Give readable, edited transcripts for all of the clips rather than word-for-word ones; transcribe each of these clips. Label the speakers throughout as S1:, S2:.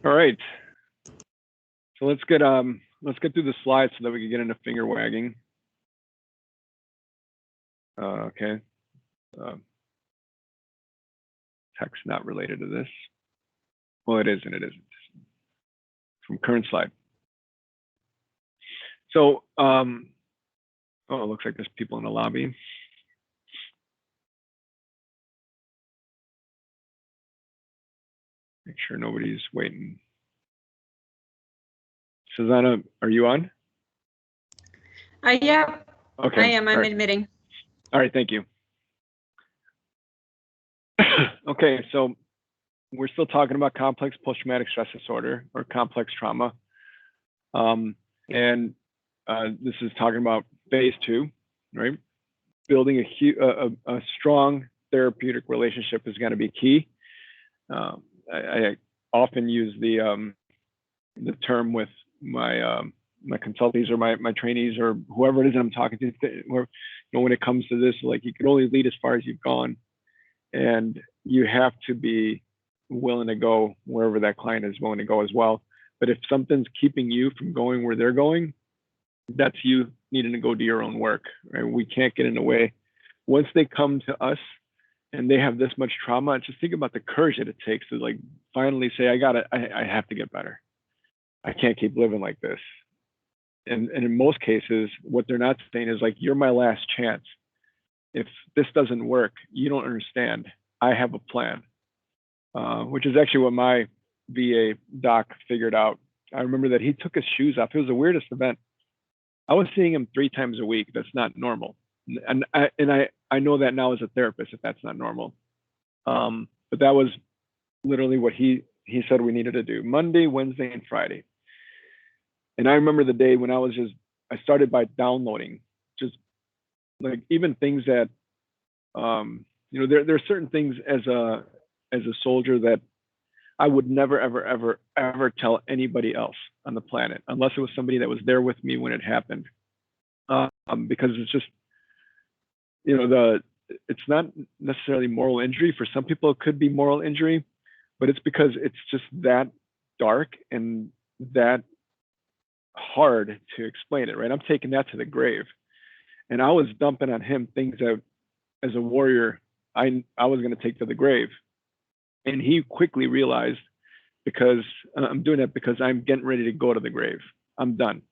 S1: All right. So let's get through the slides so that we can get into finger wagging. Okay. Text not related to this. Well, it is and it isn't. From current slide. So, oh, it looks like there's people in the lobby. Make sure nobody's waiting. Susanna, are you on?
S2: Yeah.
S1: Okay.
S2: I am. I'm admitting.
S1: All right. Thank you. Okay. So we're still talking about complex post-traumatic stress disorder or complex trauma. This is talking about phase 2, right? Building a strong therapeutic relationship is going to be key. I often use the term with my my consultees or my trainees or whoever it is that I'm talking to, where, when it comes to this, like, you can only lead as far as you've gone, and you have to be willing to go wherever that client is willing to go as well. But if something's keeping you from going where they're going, that's you needing to go do your own work, right? We can't get in the way. Once they come to us and they have this much trauma, just think about the courage that it takes to, like, finally say, I have to get better. I can't keep living like this. And in most cases, what they're not saying is, like, you're my last chance. If this doesn't work, you don't understand. I have a plan, which is actually what my VA doc figured out. I remember that he took his shoes off. It was the weirdest event. I was seeing him 3 times a week. That's not normal. And I know that now as a therapist, if that's not normal. But that was literally what he said we needed to do: Monday, Wednesday, and Friday. And I remember the day when I started by downloading, just like, even things that, there are certain things as a soldier that I would never, ever tell anybody else on the planet, unless it was somebody that was there with me when it happened. Because it's just, it's not necessarily moral injury. For some people, it could be moral injury, but it's because it's just that dark and that hard to explain it, right? I'm taking that to the grave. And I was dumping on him things that, as a warrior, I was going to take to the grave. And he quickly realized, because I'm doing that because I'm getting ready to go to the grave. I'm done.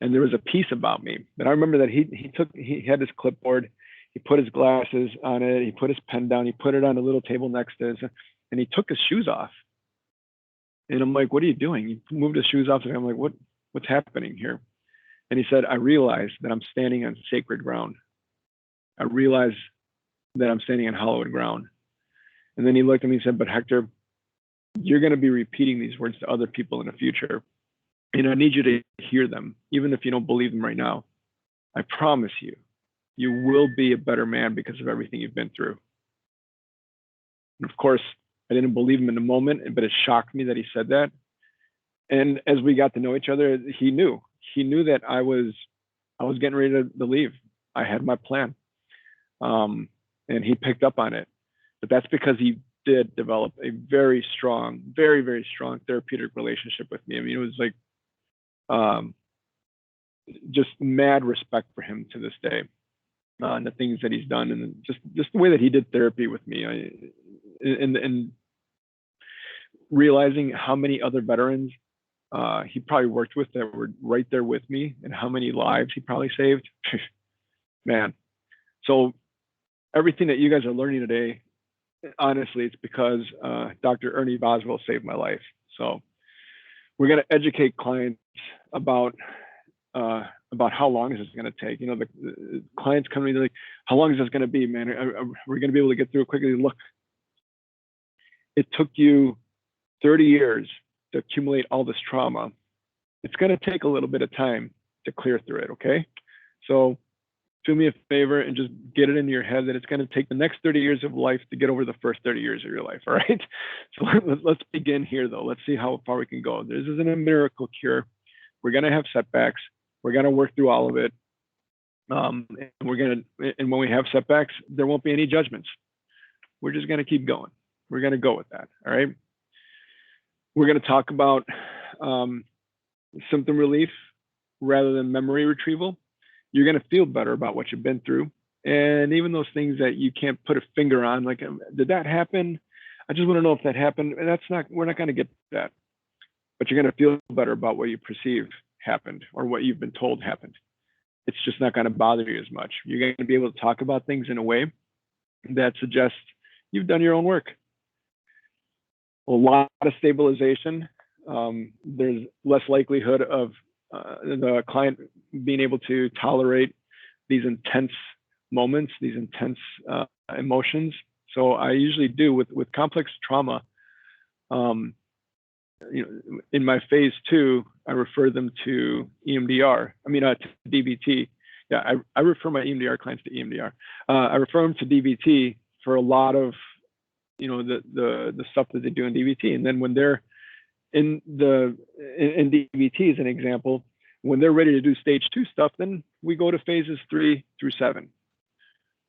S1: And there was a piece about me that I remember that he had his clipboard, he put his glasses on it, he put his pen down, he put it on a little table next to his, and he took his shoes off. And I'm like, what are you doing? He moved his shoes off. And I'm like, what's happening here? And he said, I realized that I'm standing on sacred ground. I realized that I'm standing on hallowed ground. And then he looked at me and said, but Hector, you're going to be repeating these words to other people in the future. And I need you to hear them, even if you don't believe them right now. I promise you, you will be a better man because of everything you've been through. And of course, I didn't believe him in the moment, but it shocked me that he said that. And as we got to know each other, he knew that I was getting ready to leave. I had my plan. And he picked up on it. But that's because he did develop a very strong, very, very strong therapeutic relationship with me. I mean, it was like just mad respect for him to this day, and the things that he's done, and just the way that he did therapy with me, and realizing how many other veterans he probably worked with that were right there with me, and how many lives he probably saved. Man. So everything that you guys are learning today, honestly, it's because Dr. Ernie Boswell saved my life. So we're going to educate clients about how long is this going to take. The clients come to me, like, how long is this going to be, man? Are we going to be able to get through it quickly? Look, it took you 30 years to accumulate all this trauma. It's going to take a little bit of time to clear through it, okay? So do me a favor and just get it into your head that it's going to take the next 30 years of life to get over the first 30 years of your life, all right? So let's begin here, though. Let's see how far we can go. This isn't a miracle cure. We're going to have setbacks. We're going to work through all of it. And when we have setbacks, there won't be any judgments. We're just going to keep going. We're going to go with that, all right? We're going to talk about symptom relief rather than memory retrieval. You're going to feel better about what you've been through. And even those things that you can't put a finger on, like, did that happen? I just want to know if that happened. We're not going to get that. But you're going to feel better about what you perceive happened or what you've been told happened. It's just not going to bother you as much. You're going to be able to talk about things in a way that suggests you've done your own work. A lot of stabilization. There's less likelihood of the client being able to tolerate these intense moments, these intense emotions. So I usually do with complex trauma. In my phase 2, I refer them to EMDR. To DBT. Yeah, I refer my EMDR clients to EMDR. I refer them to DBT for a lot of, the stuff that they do in DBT. And then when they're in DBT as an example, when they're ready to do stage 2 stuff, then we go to phases 3 through 7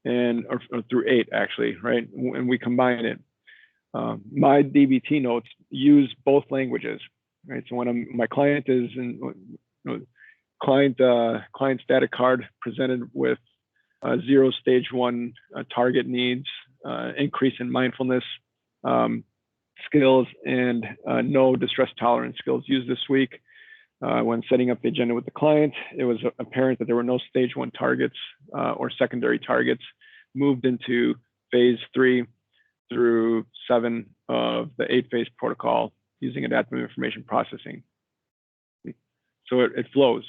S1: or through 8 actually, right? And we combine it. My DBT notes use both languages, right? So when my client is client static card presented with 0 stage 1 target needs, increase in mindfulness skills, and no distress tolerance skills used this week. When setting up the agenda with the client, it was apparent that there were no stage 1 targets or secondary targets moved into phase 3 through 7 of the 8-phase protocol using adaptive information processing. So it flows.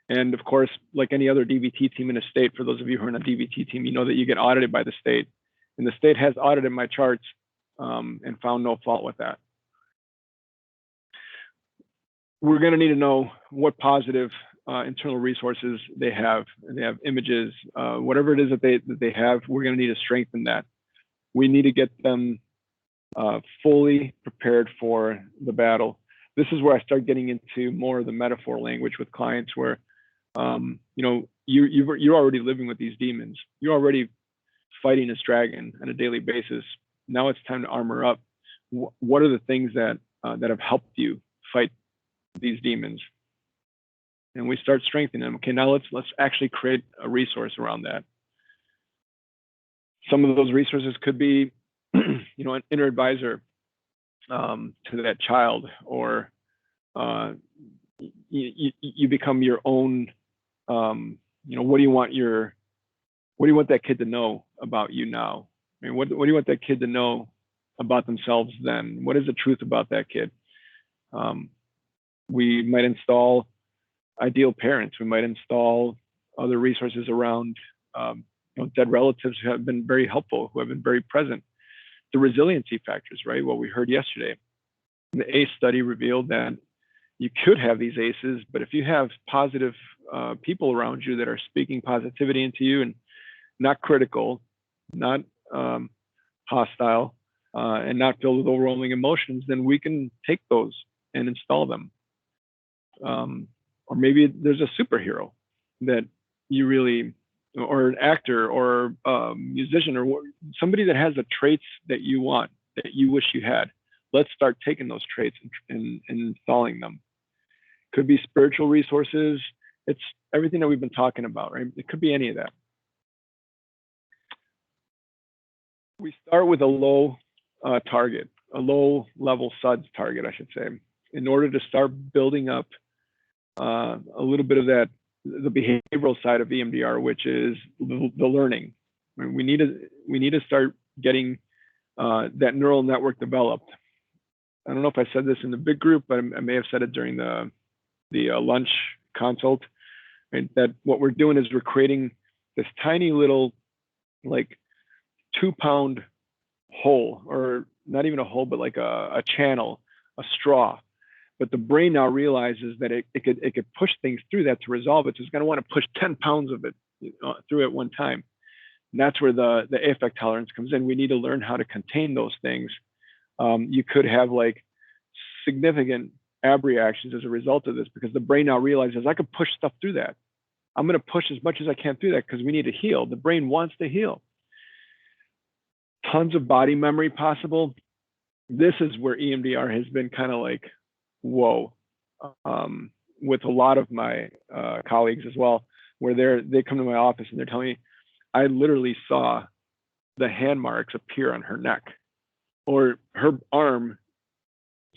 S1: And of course, like any other DBT team in a state, for those of you who are in a DBT team, you know that you get audited by the state. And the state has audited my charts and found no fault with that. We're going to need to know what positive internal resources they have. They have images, whatever it is that they have, we're going to need to strengthen that. We need to get them fully prepared for the battle. This is where I start getting into more of the metaphor language with clients where, you're already living with these demons. You're already fighting this dragon on a daily basis. Now it's time to armor up. What are the things that have helped you fight these demons? And we start strengthening them. Okay, now let's actually create a resource around that. Some of those resources could be, an inner advisor to that child, or you become your own. What do you want that kid to know about you now? I mean, what do you want that kid to know about themselves then? What is the truth about that kid? We might install ideal parents. We might install other resources around dead relatives who have been very helpful, who have been very present. The resiliency factors, right? What we heard yesterday. The ACE study revealed that you could have these ACEs, but if you have positive people around you that are speaking positivity into you and not critical, not hostile, and not filled with overwhelming emotions, then we can take those and install them. Or maybe there's a superhero that you really, or an actor or a musician or somebody that has the traits that you want, that you wish you had. Let's start taking those traits and installing them. Could be spiritual resources. It's everything that we've been talking about, right? It could be any of that. We start with a low target, a low level SUDS target, I should say, in order to start building up a little bit of that, the behavioral side of EMDR, which is the learning. I mean, we need to start getting that neural network developed. I don't know if I said this in the big group, but I may have said it during the lunch consult. Right? That what we're doing is we're creating this tiny little, like 2-pound hole, or not even a hole, but like a channel, a straw. But the brain now realizes that it could push things through that to resolve it. So it's going to want to push 10 pounds of it through at one time. And that's where the affect tolerance comes in. We need to learn how to contain those things. You could have like significant abreactions as a result of this, because the brain now realizes I can push stuff through that. I'm going to push as much as I can through that because we need to heal. The brain wants to heal. Tons of body memory possible. this is where EMDR has been kind of like, whoa, with a lot of my colleagues as well, where they come to my office and they're telling me, I literally saw the hand marks appear on her neck, or her arm,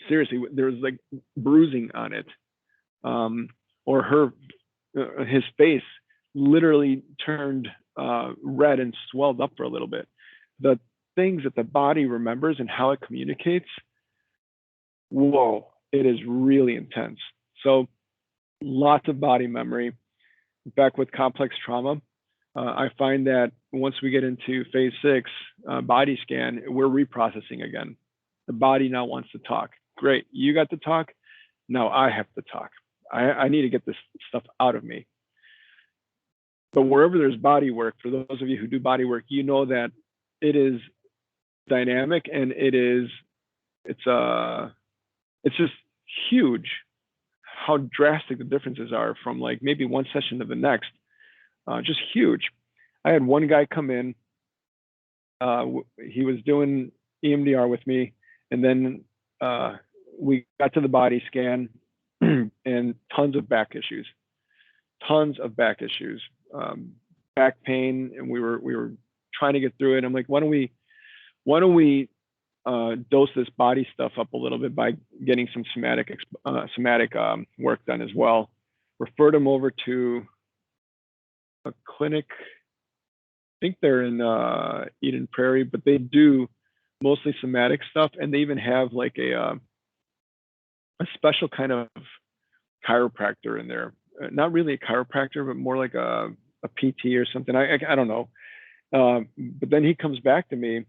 S1: seriously, there was like bruising on it, or his face literally turned red and swelled up for a little bit. The things that the body remembers and how it communicates, whoa, it is really intense. So lots of body memory. Back with complex trauma, I find that once we get into phase 6, body scan, we're reprocessing again. The body now wants to talk. Great, you got to talk. Now I have to talk. I need to get this stuff out of me. But wherever there's body work, for those of you who do body work, you know that it is dynamic, and it's just huge how drastic the differences are from like maybe one session to the next. Just huge. I had one guy come in, he was doing EMDR with me, and then we got to the body scan and tons of back issues, back pain, and we were trying to get through it. I'm like, why don't we dose this body stuff up a little bit by getting some somatic work done as well. Referred him over to a clinic. I think they're in Eden Prairie, but they do mostly somatic stuff, and they even have like a special kind of chiropractor in there. Not really a chiropractor, but more like a PT or something. I don't know. But then he comes back to me,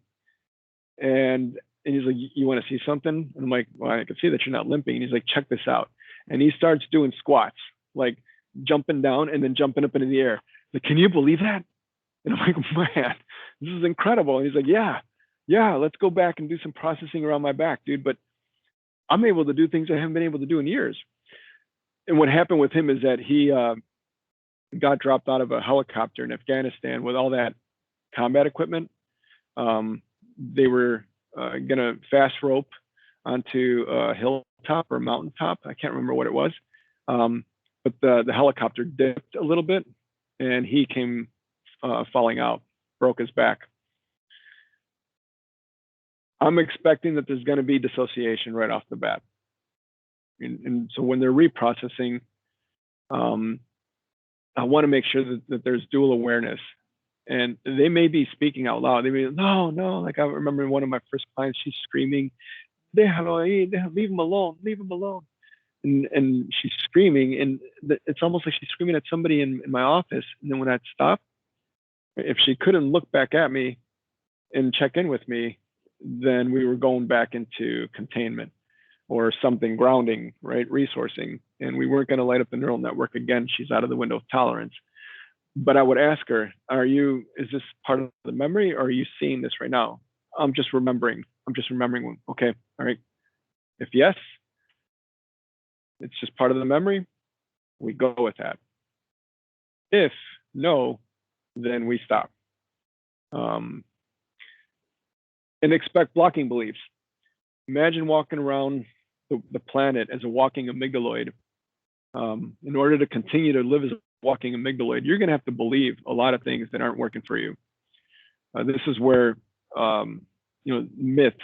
S1: and he's like, you want to see something? And I'm like, well, I can see that you're not limping. And he's like, check this out. And he starts doing squats, like jumping down and then jumping up into the air. Like, can you believe that? And I'm like, man, this is incredible. And he's like, yeah, let's go back and do some processing around my back, dude. But I'm able to do things I haven't been able to do in years. And what happened with him is that he got dropped out of a helicopter in Afghanistan with all that combat equipment. They were gonna fast rope onto a hilltop or a mountaintop. I can't remember what it was. But the helicopter dipped a little bit, and he came falling out, broke his back. I'm expecting that there's going to be dissociation right off the bat. And so when they're reprocessing, I want to make sure that there's dual awareness. And they may be speaking out loud. They may be, no. Like I remember one of my first clients, she's screaming, leave him alone. And she's screaming, and it's almost like she's screaming at somebody in my office. And then when I'd stop, if she couldn't look back at me and check in with me, then we were going back into containment or something, grounding, right? Resourcing. And we weren't going to light up the neural network again. She's out of the window of tolerance. But I would ask her, is this part of the memory, or are you seeing this right now? I'm just remembering. Okay, all right. If yes, it's just part of the memory, we go with that. If no, then we stop. And expect blocking beliefs. Imagine walking around the planet as a walking amygdaloid. In order to continue to live as a walking amygdaloid, you're going to have to believe a lot of things that aren't working for you. This is where myths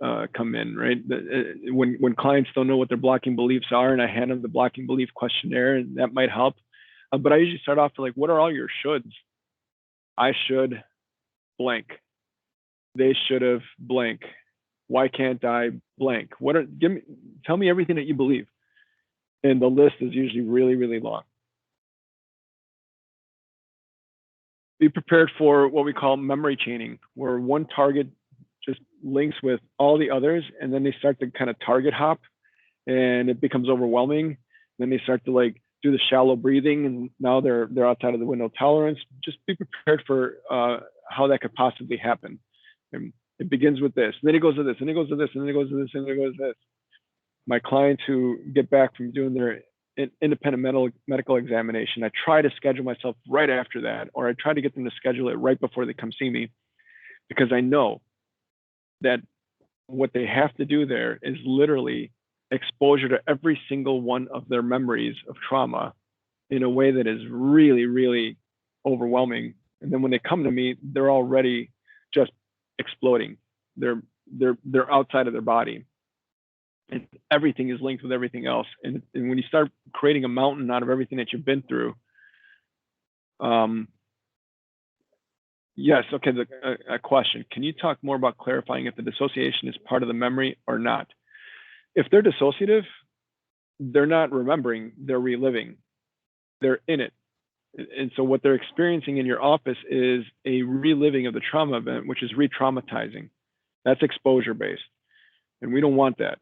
S1: come in, right? When clients don't know what their blocking beliefs are, and I hand them the blocking belief questionnaire, and that might help. But I usually start off with like, what are all your shoulds? I should blank. They should have blank. Why can't I blank? Tell me everything that you believe. And the list is usually really, really long. Be prepared for what we call memory chaining, where one target just links with all the others, and then they start to kind of target hop, and it becomes overwhelming. Then they start to like do the shallow breathing, and now they're outside of the window of tolerance. Just be prepared for how that could possibly happen. And it begins with this, and then it goes to this, and it goes to this, and then it goes to this, and then it goes to this. My clients who get back from doing their independent medical examination, I try to schedule myself right after that, or I try to get them to schedule it right before they come see me, because I know that what they have to do there is literally exposure to every single one of their memories of trauma in a way that is really, really overwhelming. And then when they come to me, they're already just exploding. They're outside of their body. And everything is linked with everything else. And when you start creating a mountain out of everything that you've been through, yes, okay, a question. Can you talk more about clarifying if the dissociation is part of the memory or not? If they're dissociative, they're not remembering, they're reliving. They're in it. And so what they're experiencing in your office is a reliving of the trauma event, which is re-traumatizing. That's exposure-based. And we don't want that.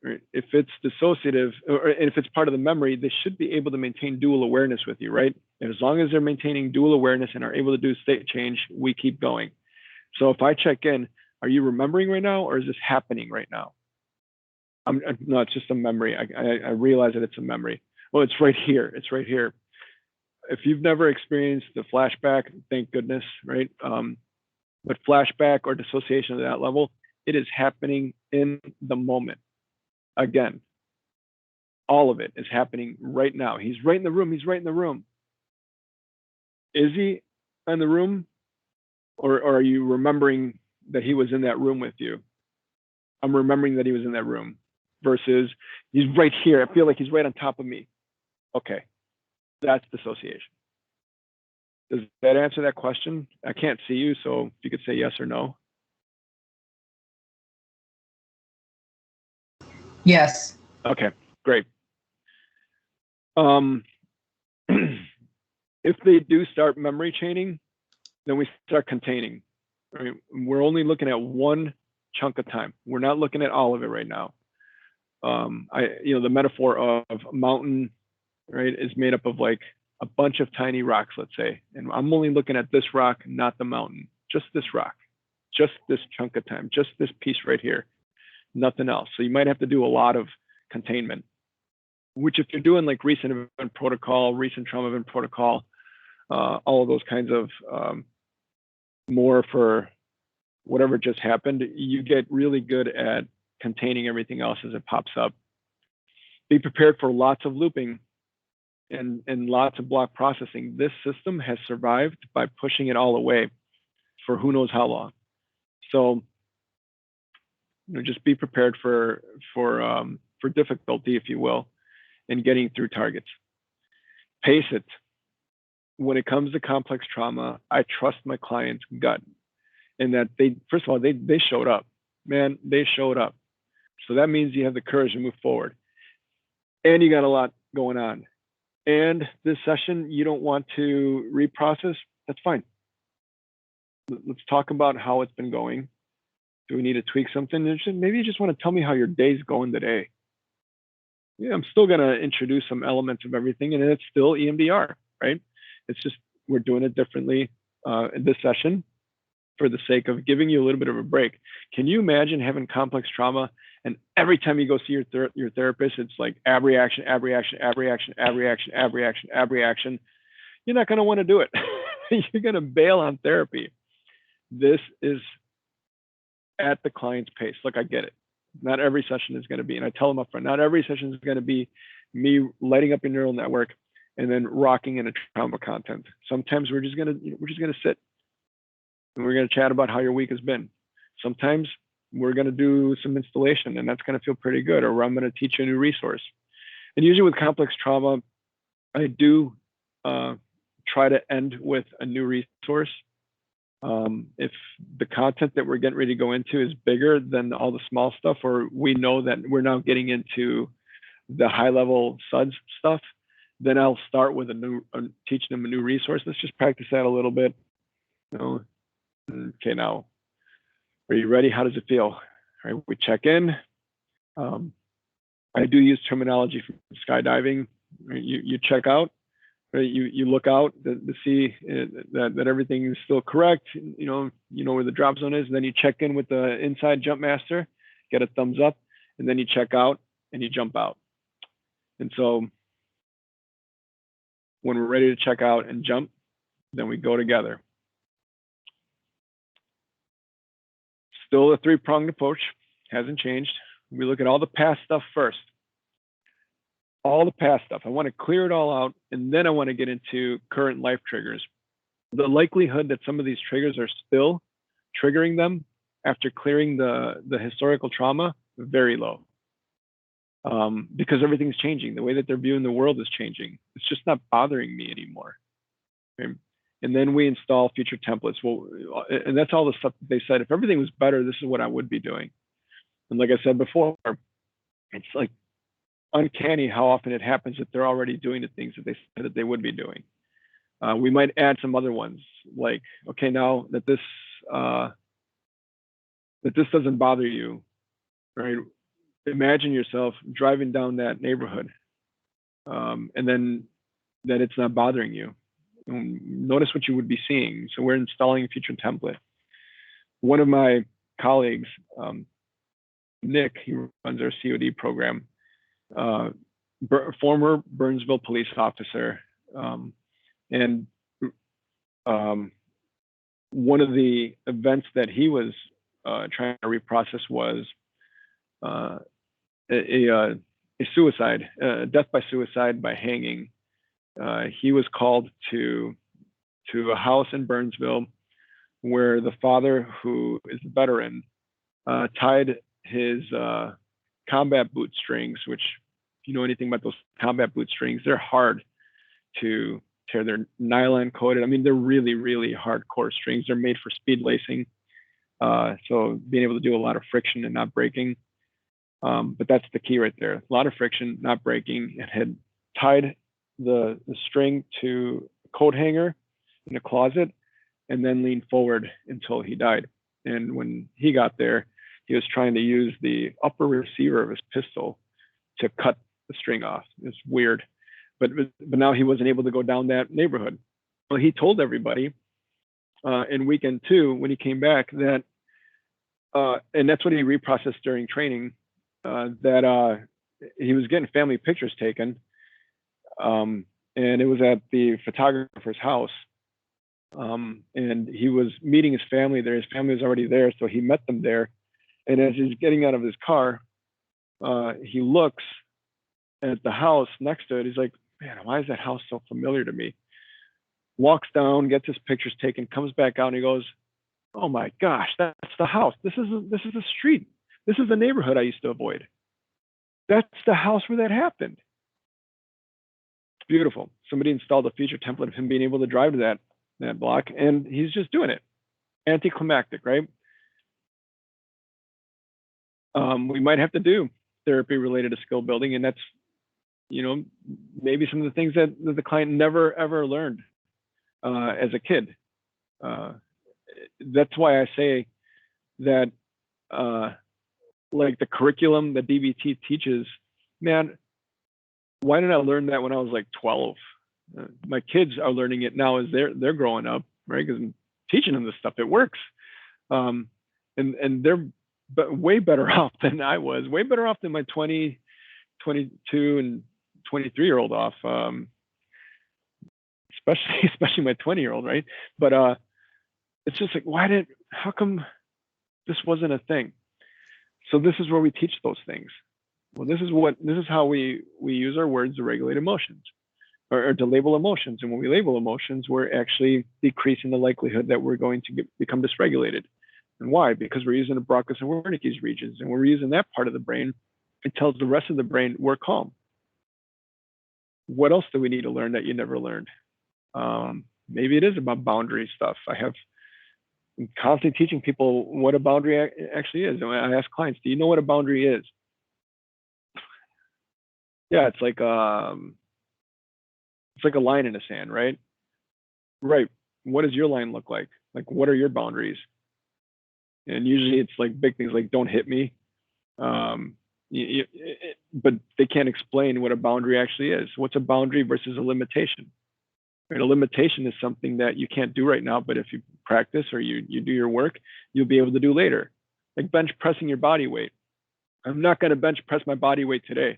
S1: Right? If it's dissociative, or if it's part of the memory, they should be able to maintain dual awareness with you, right? And as long as they're maintaining dual awareness and are able to do state change, we keep going. So if I check in, are you remembering right now, or is this happening right now? No, it's just a memory. I realize that it's a memory. Well, it's right here. It's right here. If you've never experienced the flashback, thank goodness, right? But flashback or dissociation at that level, it is happening in the moment. Again, all of it is happening right now. He's right in the room. He's right in the room. Is he in the room? Or are you remembering that he was in that room with you? I'm remembering that he was in that room versus he's right here. I feel like he's right on top of me. Okay, that's dissociation. Does that answer that question? I can't see you, so if you could say yes or no.
S2: Yes.
S1: Okay, great. If they do start memory chaining, then we start containing. Right? We're only looking at one chunk of time. We're not looking at all of it right now. The metaphor of a mountain, right, is made up of like a bunch of tiny rocks, let's say. And I'm only looking at this rock, not the mountain, just this rock, just this chunk of time, just this piece right here, nothing else. So you might have to do a lot of containment, which if you're doing like recent event protocol, recent trauma event protocol, all of those kinds of more for whatever just happened, you get really good at containing everything else as it pops up. Be prepared for lots of looping and lots of block processing. This system has survived by pushing it all away for who knows how long. So, just be prepared for difficulty, if you will, in getting through targets. Pace it. When it comes to complex trauma, I trust my client's gut in that first of all, they showed up, man, they showed up. So that means you have the courage to move forward and you got a lot going on. And this session, you don't want to reprocess, that's fine. Let's talk about how it's been going. Do we need to tweak something? Maybe you just want to tell me how your day's going today. Yeah, I'm still going to introduce some elements of everything, and it's still EMDR, right? It's just we're doing it differently in this session for the sake of giving you a little bit of a break. Can you imagine having complex trauma and every time you go see your therapist, it's like ab reaction, ab reaction, ab reaction, ab reaction, ab reaction, ab reaction? You're not going to want to do it. You're going to bail on therapy. This is at the client's pace. Look, I get it. Not every session is going to be, and I tell them up front, not every session is going to be me lighting up your neural network and then rocking into trauma content. Sometimes we're just going to sit and we're going to chat about how your week has been. Sometimes we're going to do some installation and that's going to feel pretty good, or I'm going to teach you a new resource. And usually with complex trauma, I do try to end with a new resource. If the content that we're getting ready to go into is bigger than all the small stuff, or we know that we're now getting into the high level SUDS stuff, then I'll start with teaching them a new resource. Let's just practice that a little bit. Okay, now, are you ready? How does it feel? All right, we check in. I do use terminology from skydiving. You check out. You look out to see that everything is still correct. You know where the drop zone is. And then you check in with the inside jump master, get a thumbs up, and then you check out and you jump out. And so when we're ready to check out and jump, then we go together. Still a three-pronged approach. hasn't changed. We look at all the past stuff first. All the past stuff. I want to clear it all out, and then I want to get into current life triggers. The likelihood that some of these triggers are still triggering them after clearing the historical trauma, very low. Because everything's changing. The way that they're viewing the world is changing. It's just not bothering me anymore. Okay? And then we install future templates. Well, and that's all the stuff that they said. If everything was better, this is what I would be doing. And like I said before, it's like uncanny how often it happens that they're already doing the things that they said that they would be doing. We might add some other ones, like, okay, now that this doesn't bother you, right? Imagine yourself driving down that neighborhood, and then that it's not bothering you. Notice what you would be seeing. So we're installing a future template. One of my colleagues, Nick, he runs our COD program, former Burnsville police officer, and one of the events that he was trying to reprocess was a suicide, death by suicide by hanging. He was called to a house in Burnsville where the father, who is a veteran, tied his combat boot strings, which, if you know anything about those combat boot strings, they're hard to tear. They're nylon coated. I mean, they're really, really hardcore strings. They're made for speed lacing. So being able to do a lot of friction and not breaking. But that's the key right there. A lot of friction, not breaking. It had tied the string to a coat hanger in a closet and then leaned forward until he died. And when he got there, he was trying to use the upper receiver of his pistol to cut the string off. It's weird. But now he wasn't able to go down that neighborhood. Well, he told everybody in weekend 2 when he came back that, and that's what he reprocessed during training, that he was getting family pictures taken, and it was at the photographer's house, and he was meeting his family there. His family was already there, so he met them there. And as he's getting out of his car, he looks at the house next to it. He's like, man, why is that house so familiar to me? Walks down, gets his pictures taken, comes back out, and he goes, oh my gosh, that's the house. This is the street. This is the neighborhood I used to avoid. That's the house where that happened. It's beautiful. Somebody installed a feature template of him being able to drive to that block, and he's just doing it. Anticlimactic, right? We might have to do therapy related to skill building, and that's, maybe some of the things that the client never ever learned as a kid. That's why I say that, like the curriculum that DBT teaches, man, why didn't I learn that when I was like 12? My kids are learning it now as they're growing up, right? Because I'm teaching them this stuff. It works, and they're way better off than I was. Way better off than my 20, 22, and 23-year-old off. Especially my 20-year-old, right? But it's just like, how come this wasn't a thing? So this is where we teach those things. Well, this is how we use our words to regulate emotions, or to label emotions. And when we label emotions, we're actually decreasing the likelihood that we're going to become dysregulated. And why? Because we're using the Broca's and Wernicke's regions, and we're using that part of the brain. It tells the rest of the brain we're calm. What else do we need to learn that you never learned? Maybe it is about boundary stuff. I'm constantly teaching people what a boundary actually is. And I ask clients, do you know what a boundary is? Yeah, it's like a line in the sand, right? Right. What does your line look like? Like, what are your boundaries? And usually it's like big things like don't hit me. But they can't explain what a boundary actually is. What's a boundary versus a limitation? Right? A limitation is something that you can't do right now, but if you practice or you do your work, you'll be able to do later. Like bench pressing your body weight. I'm not going to bench press my body weight today.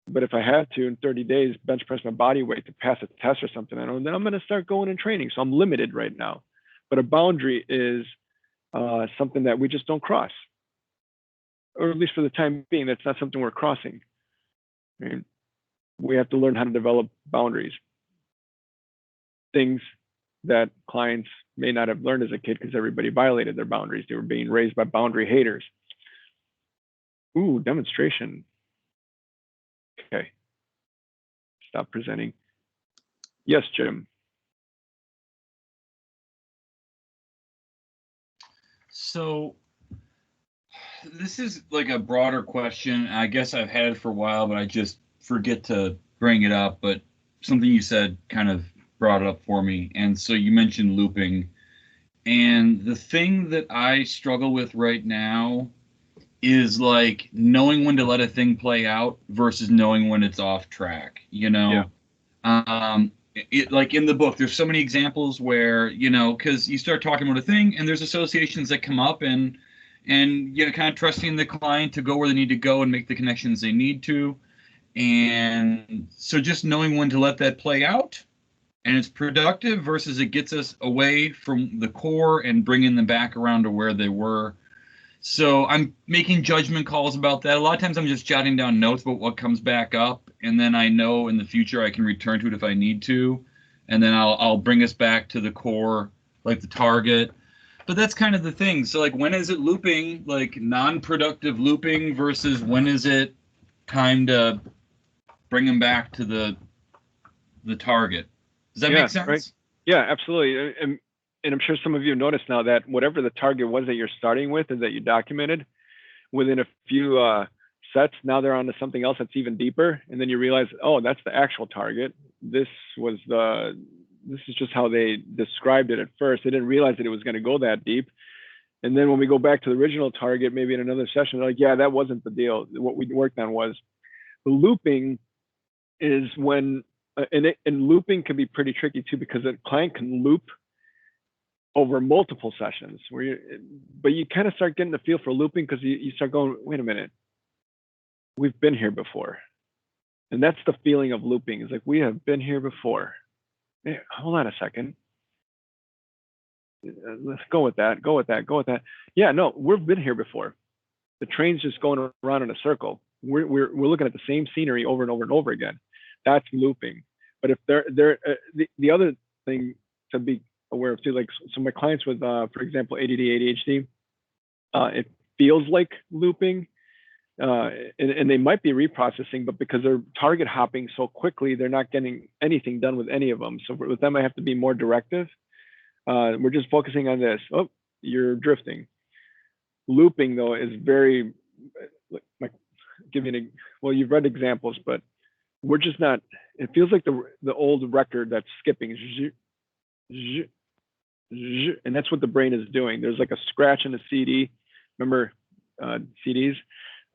S1: But if I have to in 30 days bench press my body weight to pass a test or something, then I'm going to start going and training. So I'm limited right now. But a boundary is something that we just don't cross. or at least for the time being, that's not something we're crossing. Right? We have to learn how to develop boundaries. Things that clients may not have learned as a kid because everybody violated their boundaries. They were being raised by boundary haters. Ooh, demonstration. Okay. Stop presenting. Yes, Jim.
S2: So this is like a broader question. I guess I've had it for a while, but I just forget to bring it up. But something you said kind of brought it up for me. And so you mentioned looping. And the thing that I struggle with right now is like knowing when to let a thing play out versus knowing when it's off track, you know? Yeah. Like in the book, there's so many examples where, you know, because you start talking about a thing and there's associations that come up and you know, kind of trusting the client to go where they need to go and make the connections they need to. And so just knowing when to let that play out and it's productive versus it gets us away from the core and bringing them back around to where they were. So I'm making judgment calls about that. A lot of times I'm just jotting down notes about what comes back up, and then I know in the future I can return to it if I need to, and then I'll bring us back to the core, like the target. But that's kind of the thing. So like, when is it looping, like non-productive looping, versus when is it time to bring them back to the target? Does that make sense?
S1: Right. Yeah, absolutely. And I'm sure some of you noticed now that whatever the target was that you're starting with and that you documented, within a few sets, now they're on to something else that's even deeper. And then you realize, oh, that's the actual target. This is just how they described it at first. They didn't realize that it was going to go that deep. And then when we go back to the original target, maybe in another session, they're like, yeah, that wasn't the deal. What we worked on was the looping is when, and looping can be pretty tricky too, because a client can loop over multiple sessions but you kind of start getting the feel for looping because you start going, wait a minute, we've been here before. And that's the feeling of looping, is like, we have been here before. Hey, hold on a second. Let's go with that. Yeah, no, we've been here before. The train's just going around in a circle. We're looking at the same scenery over and over and over again. That's looping. But if the other thing to be aware of too, like, so my clients with, for example, ADD, ADHD, it feels like looping, and they might be reprocessing, but because they're target hopping so quickly, they're not getting anything done with any of them. So with them, I have to be more directive. We're just focusing on this. Oh, you're drifting. Looping though is very, like, well, you've read examples, but we're just not. It feels like the old record that's skipping. And that's what the brain is doing. There's like a scratch in a CD. Remember CDs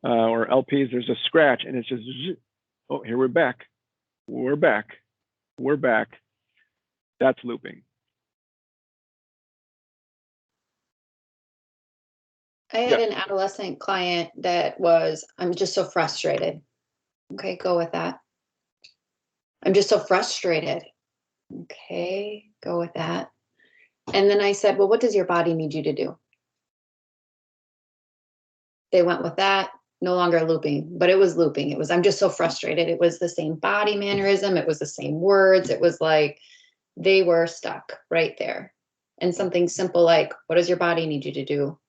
S1: or LPs? There's a scratch, and it's just, oh, here we're back. That's looping.
S3: I had an adolescent client that was, I'm just so frustrated. Okay, go with that. I'm just so frustrated. Okay, go with that. And then I said, well, what does your body need you to do? They went with that, no longer looping, but it was looping. It was, I'm just so frustrated. It was the same body mannerism. It was the same words. It was like they were stuck right there. And something simple like, what does your body need you to do?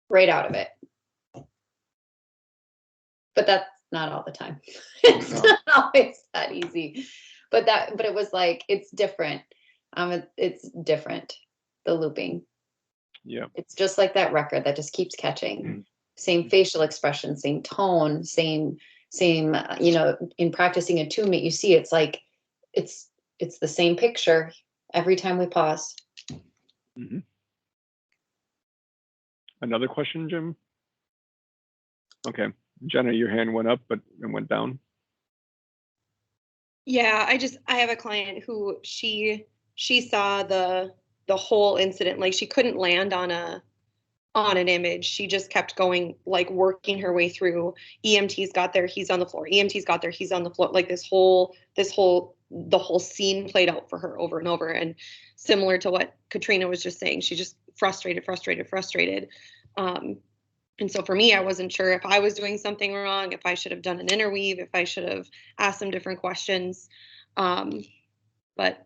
S3: Right out of it. But that's not all the time. It's not always that easy. But it was like, it's different. It's different, the looping.
S1: Yeah.
S3: It's just like that record that just keeps catching. Same facial expression, same tone, same, you know, in practicing attunement, you see it's like, it's the same picture every time we pause.
S1: Mm-hmm. Another question, Jim? Okay. Jenna, your hand went up, but it went down.
S4: Yeah, I have a client who she saw the whole incident, like she couldn't land on an image. She just kept going, like working her way through. EMTs got there, he's on the floor. EMTs got there, he's on the floor. Like the whole scene played out for her over and over. And similar to what Katrina was just saying, she just frustrated. And so for me, I wasn't sure if I was doing something wrong, if I should have done an interweave, if I should have asked some different questions. But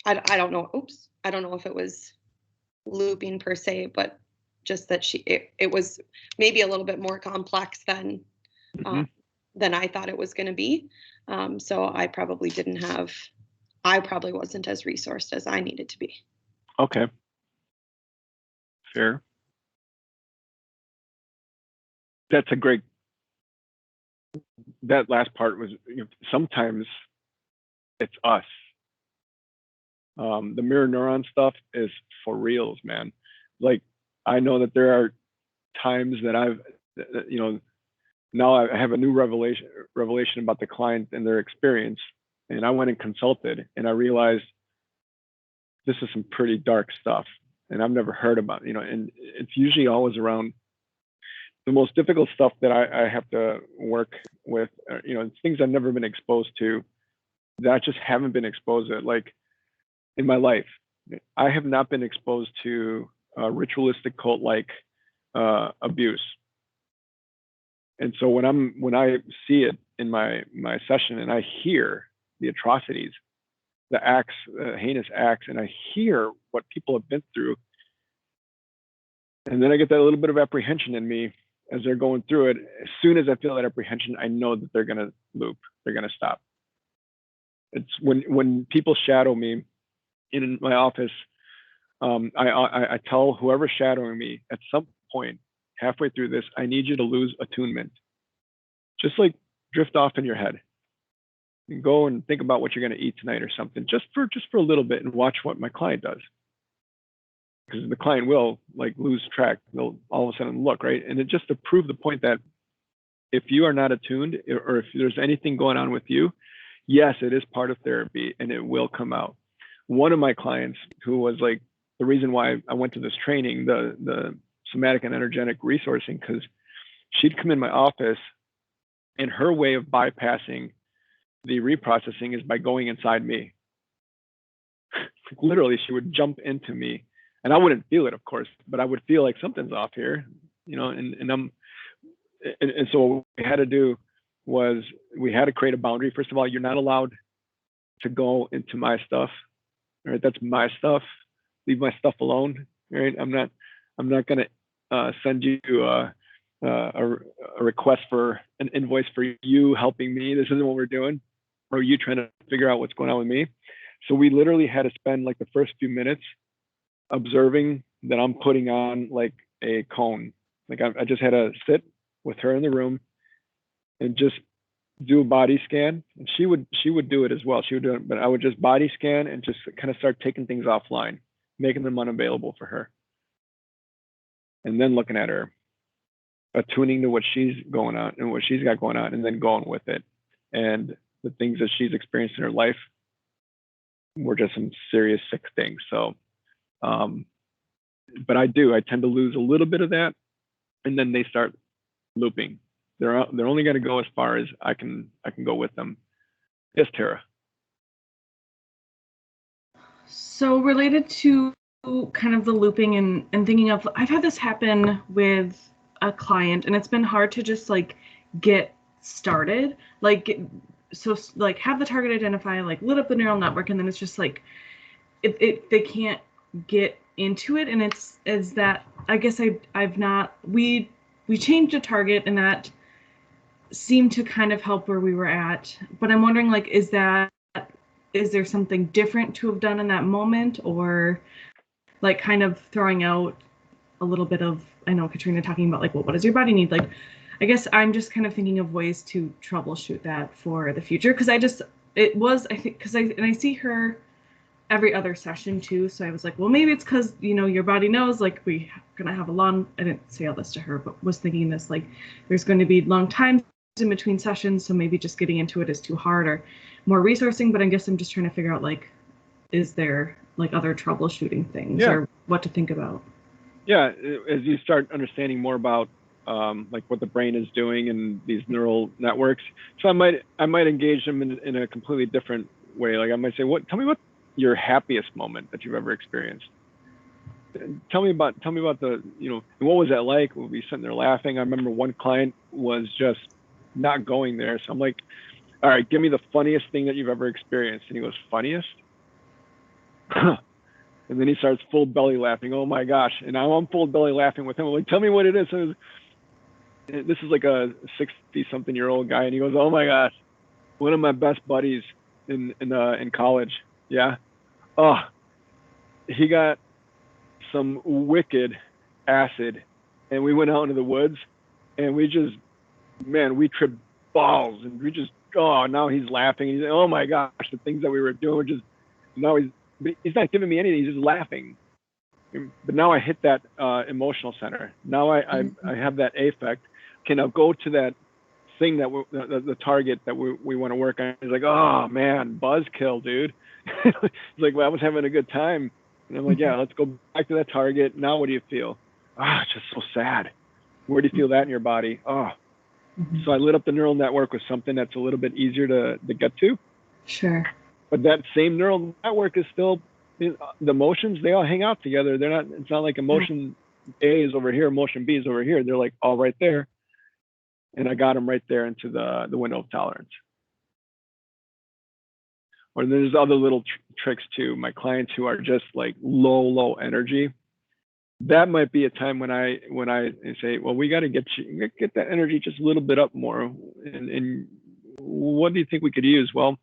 S4: I don't know. Oops. I don't know if it was looping per se, but just that it was maybe a little bit more complex than I thought it was going to be. So I probably wasn't as resourced as I needed to be.
S1: Okay. Fair. That's a great, that last part was, sometimes it's us. The mirror neuron stuff is for reals, man. Like, I know that there are times that I've, now I have a new revelation about the client and their experience. And I went and consulted and I realized this is some pretty dark stuff and I've never heard about, and it's usually always around the most difficult stuff that I have to work with, things I've never been exposed to, that I just haven't been exposed to. Like in my life, I have not been exposed to ritualistic cult-like abuse. And so when I see it in my session and I hear the atrocities, the acts, heinous acts, and I hear what people have been through, and then I get that little bit of apprehension in me as they're going through it. As soon as I feel that apprehension, I know that they're going to loop, they're going to stop. It's when people shadow me in my office, I tell whoever's shadowing me at some point halfway through this, I need you to lose attunement. Just like drift off in your head and go and think about what you're going to eat tonight or something, just for a little bit, and watch what my client does. Because the client will like lose track. They'll all of a sudden look, right? And it just to prove the point that if you are not attuned, or if there's anything going on with you, yes, it is part of therapy and it will come out. One of my clients, who was like the reason why I went to this training, the somatic and energetic resourcing, because she'd come in my office and her way of bypassing the reprocessing is by going inside me. Literally, she would jump into me. And I wouldn't feel it, of course, but I would feel like something's off here, and so what we had to do was we had to create a boundary. First of all, you're not allowed to go into my stuff. All right, that's my stuff. Leave my stuff alone. All right, I'm not going to send you a request for an invoice for you helping me. This isn't what we're doing, or you trying to figure out what's going on with me. So we literally had to spend like the first few minutes observing that I'm putting on like a cone. Like I just had to sit with her in the room and just do a body scan. And she would do it as well. She would do it, but I would just body scan and just kind of start taking things offline, making them unavailable for her. And then looking at her, attuning to what she's going on and what she's got going on, and then going with it. And the things that she's experienced in her life were just some serious sick things. So but I tend to lose a little bit of that, and then they start looping. They're only going to go as far as I can go with them. Yes, Tara.
S5: So related to kind of the looping and thinking of, I've had this happen with a client, and it's been hard to just like get started, have the target identify, like lit up the neural network, and then it's just like they can't get into it. And it's that I guess I've not, we changed a target, and that seemed to kind of help where we were at. But I'm wondering, like, is there something different to have done in that moment, or like kind of throwing out a little bit of, I know Katrina talking about like, well, what does your body need? Like, I guess I'm just kind of thinking of ways to troubleshoot that for the future. Cause I see her every other session too. So I was like, well, maybe it's because, your body knows, like, we're going to have I didn't say all this to her, but was thinking this, like, there's going to be long times in between sessions. So maybe just getting into it is too hard, or more resourcing. But I guess I'm just trying to figure out, like, is there like other troubleshooting things or what to think about? Yeah.
S1: As you start understanding more about like what the brain is doing and these neural networks. So I might engage them in a completely different way. Like I might say, tell me what your happiest moment that you've ever experienced. tell me about the, what was that like? We'll be sitting there laughing. I remember one client was just not going there. So I'm like, all right, give me the funniest thing that you've ever experienced. And he goes, funniest? And then he starts full belly laughing. Oh my gosh. And now I'm full belly laughing with him. I'm like, tell me what it is. And this is like a 60-something-year-old guy. And he goes, oh my gosh, one of my best buddies in college. Yeah. Oh, he got some wicked acid, and we went out into the woods, and we tripped balls, and now he's laughing. He's like, oh my gosh, the things that we were doing were just, now he's not giving me anything. He's just laughing. But now I hit that emotional center. Now I have that affect. Can I go to that thing that the target that we want to work on? He's like, oh man, buzzkill, dude. He's like, well, I was having a good time. And I'm like, yeah, let's go back to that target. Now what do you feel? It's just so sad. Where do you feel that in your body? So I lit up the neural network with something that's a little bit easier to get to.
S5: Sure.
S1: But that same neural network is still, the emotions, they all hang out together. It's not like emotion A is over here, emotion B is over here. They're like all right there. And I got them right there into the window of tolerance. Or there's other little tricks too. My clients who are just like low energy, that might be a time when I say, well, we got to get that energy just a little bit up more. And what do you think we could use? Well,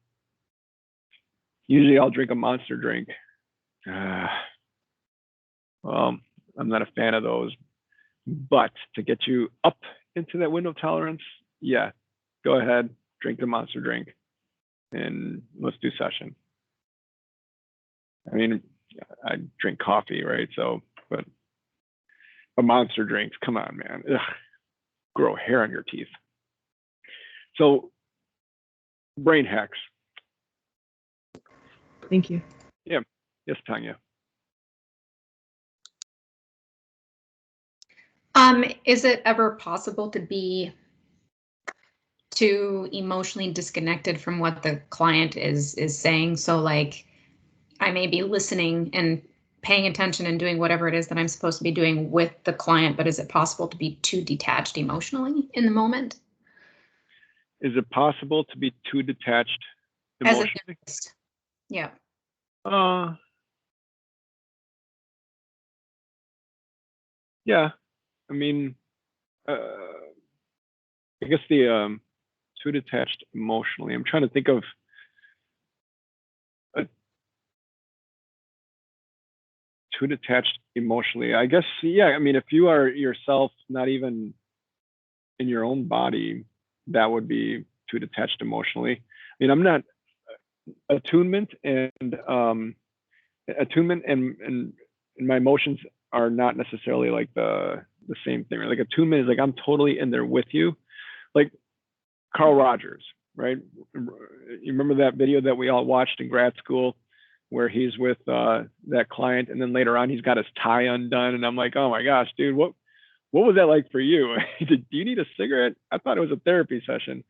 S1: usually I'll drink a Monster drink. Well, I'm not a fan of those, but to get you up into that window of tolerance, yeah, go ahead, drink the Monster drink, and let's do session. I mean, I drink coffee, right? So, but a Monster drinks, come on, man. Ugh, grow hair on your teeth. So, brain hacks.
S5: Thank you.
S1: Yeah. Yes, Tanya.
S6: Is it ever possible to be too emotionally disconnected from what the client is saying? So like, I may be listening and paying attention and doing whatever it is that I'm supposed to be doing with the client, but is it possible to be too detached emotionally in the moment?
S1: Is it possible to be too detached emotionally?
S6: As a therapist. Yeah.
S1: Yeah. I mean, I guess the too detached emotionally. I'm trying to think of too detached emotionally. I guess, yeah. I mean, if you are yourself not even in your own body, that would be too detached emotionally. I mean, I'm not attunement and my emotions are not necessarily like the same thing. Like attunement is like I'm totally in there with you. Like Carl Rogers, right? You remember that video that we all watched in grad school where he's with that client, and then later on he's got his tie undone, and I'm like, oh my gosh, dude, what was that like for you? Do you need a cigarette? I thought it was a therapy session.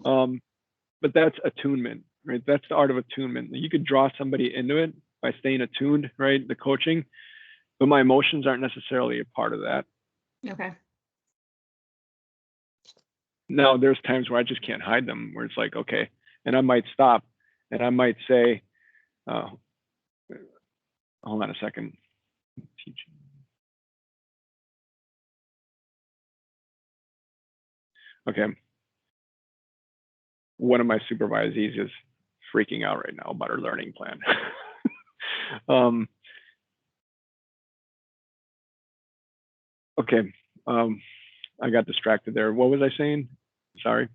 S1: But that's attunement, right? That's the art of attunement. You could draw somebody into it by staying attuned, right? The coaching, but my emotions aren't necessarily a part of that.
S6: Okay.
S1: Now, there's times where I just can't hide them, where it's like, okay, and I might stop and I might say, hold on a second. Okay. One of my supervisees is freaking out right now about her learning plan. Okay. I got distracted there. What was I saying? Sorry.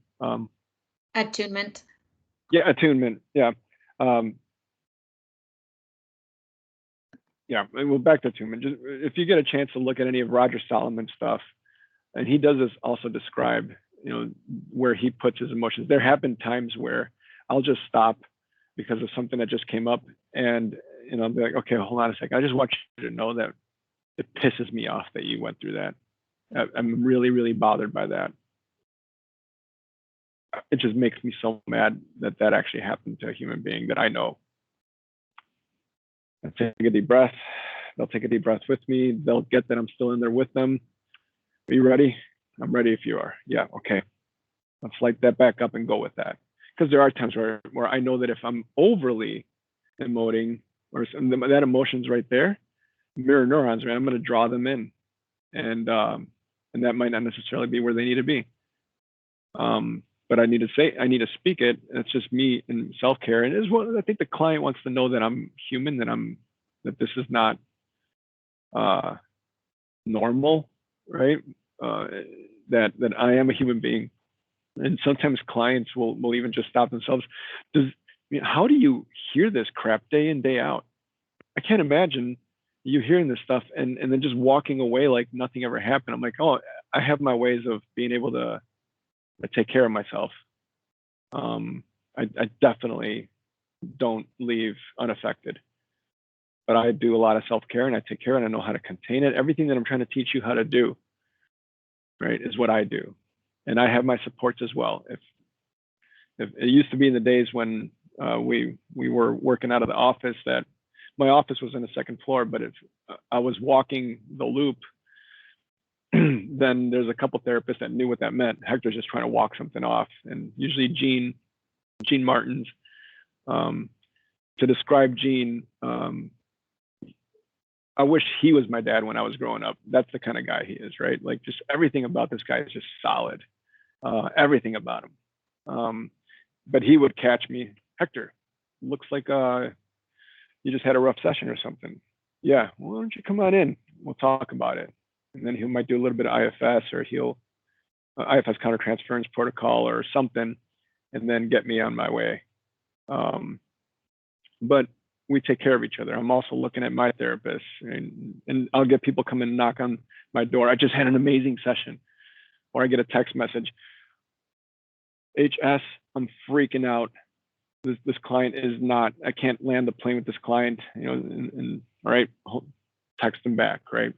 S6: Attunement.
S1: Yeah, attunement. Yeah. Yeah. Well, back to attunement. Just if you get a chance to look at any of Roger Solomon's stuff, and he does this also describe, where he puts his emotions. There have been times where I'll just stop because of something that just came up, and I'll be like, okay, hold on a second. I just want you to know that it pisses me off that you went through that. I'm really, really bothered by that. It just makes me so mad that actually happened to a human being that I know. I take a deep breath, They'll take a deep breath with me. They'll get that I'm still in there with them. Are you ready? I'm ready if you are. Yeah, okay. Let's light that back up and go with that. Because there are times where I know that if I'm overly emoting, or that emotion's right there, mirror neurons, right? I'm going to draw them in, and that might not necessarily be where they need to be. But I need to speak it. And it's just me in self-care. And I think the client wants to know that I'm human, that this is not normal, right? That I am a human being. And sometimes clients will even just stop themselves. How do you hear this crap day in, day out? I can't imagine you hearing this stuff and then just walking away like nothing ever happened. I'm like, oh, I have my ways of being able to take care of myself. I definitely don't leave unaffected, but I do a lot of self-care, and I take care, and I know how to contain it. Everything that I'm trying to teach you how to do, right, is what I do. And I have my supports as well. If it used to be in the days when we were working out of the office, that my office was on the second floor, but if I was walking the loop, then there's a couple therapists that knew what that meant. Hector's just trying to walk something off. And usually Gene Martins, to describe Gene, I wish he was my dad when I was growing up. That's the kind of guy he is, right? Like, just everything about this guy is just solid. Everything about him. But he would catch me, Hector, looks like you just had a rough session or something. Yeah, well, why don't you come on in? We'll talk about it. And then he might do a little bit of IFS, or IFS Countertransference protocol or something, and then get me on my way. But we take care of each other. I'm also looking at my therapist, and I'll get people come and knock on my door. I just had an amazing session. Or I get a text message. HS, I'm freaking out. This client is not, I can't land the plane with this client, and all right, text them back, right?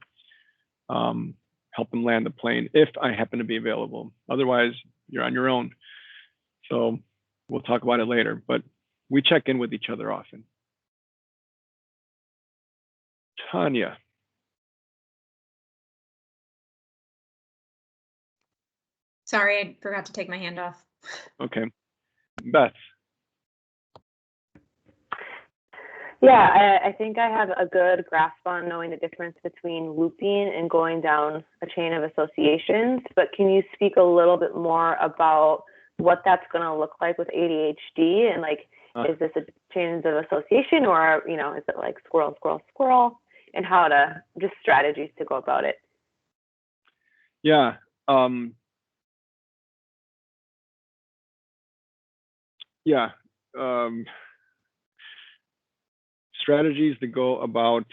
S1: Help them land the plane if I happen to be available. Otherwise, you're on your own. So we'll talk about it later, but we check in with each other often. Tanya.
S6: Sorry, I forgot to take my hand off.
S1: Okay. Beth.
S7: Yeah, I think I have a good grasp on knowing the difference between looping and going down a chain of associations, but can you speak a little bit more about what that's going to look like with ADHD, and like, is this a chain of association, or, is it like squirrel, squirrel, squirrel, and how to, just strategies to go about it?
S1: Yeah. Strategies to go about.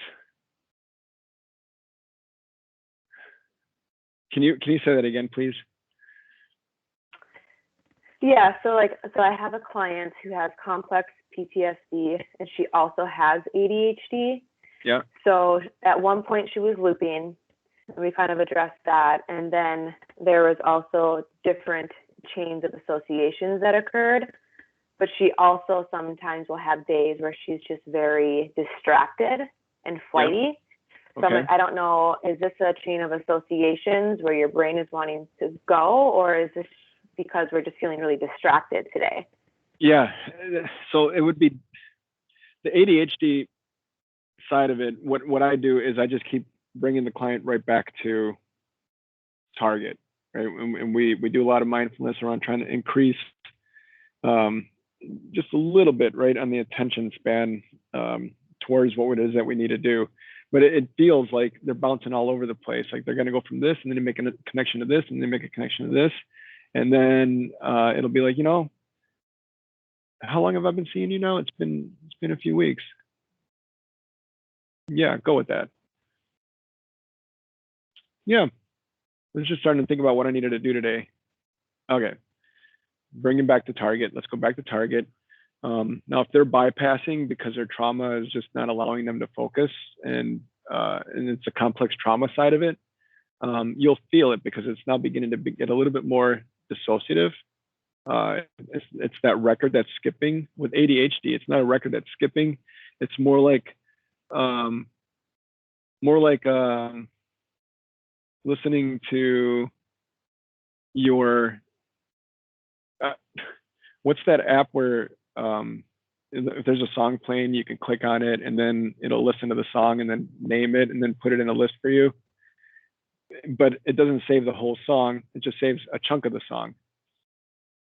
S1: Can you say that again, please?
S7: Yeah, so I have a client who has complex PTSD, and she also has ADHD.
S1: Yeah.
S7: So at one point she was looping, and we kind of addressed that. And then there was also different chains of associations that occurred. But she also sometimes will have days where she's just very distracted and flighty.
S1: Yeah. Okay.
S7: So I don't know, is this a chain of associations where your brain is wanting to go, or is this because we're just feeling really distracted today?
S1: Yeah, so it would be the ADHD side of it. What I do is I just keep bringing the client right back to target, right? And we do a lot of mindfulness around trying to increase just a little bit, right, on the attention span towards what it is that we need to do. But it feels like they're bouncing all over the place. Like they're going to go from this, and then they make a connection to this, and they make a connection to this. And then it'll be like, how long have I been seeing you now? It's been a few weeks. Yeah, go with that. Yeah, I was just starting to think about what I needed to do today. Okay, bring it back to target. Let's go back to target. Now, if they're bypassing because their trauma is just not allowing them to focus, and it's a complex trauma side of it, you'll feel it because it's now beginning to get a little bit more dissociative. It's that record that's skipping. With ADHD, it's not a record that's skipping. It's more like more like listening to your, what's that app where if there's a song playing, you can click on it and then it'll listen to the song and then name it and then put it in a list for you. But it doesn't save the whole song. It just saves a chunk of the song.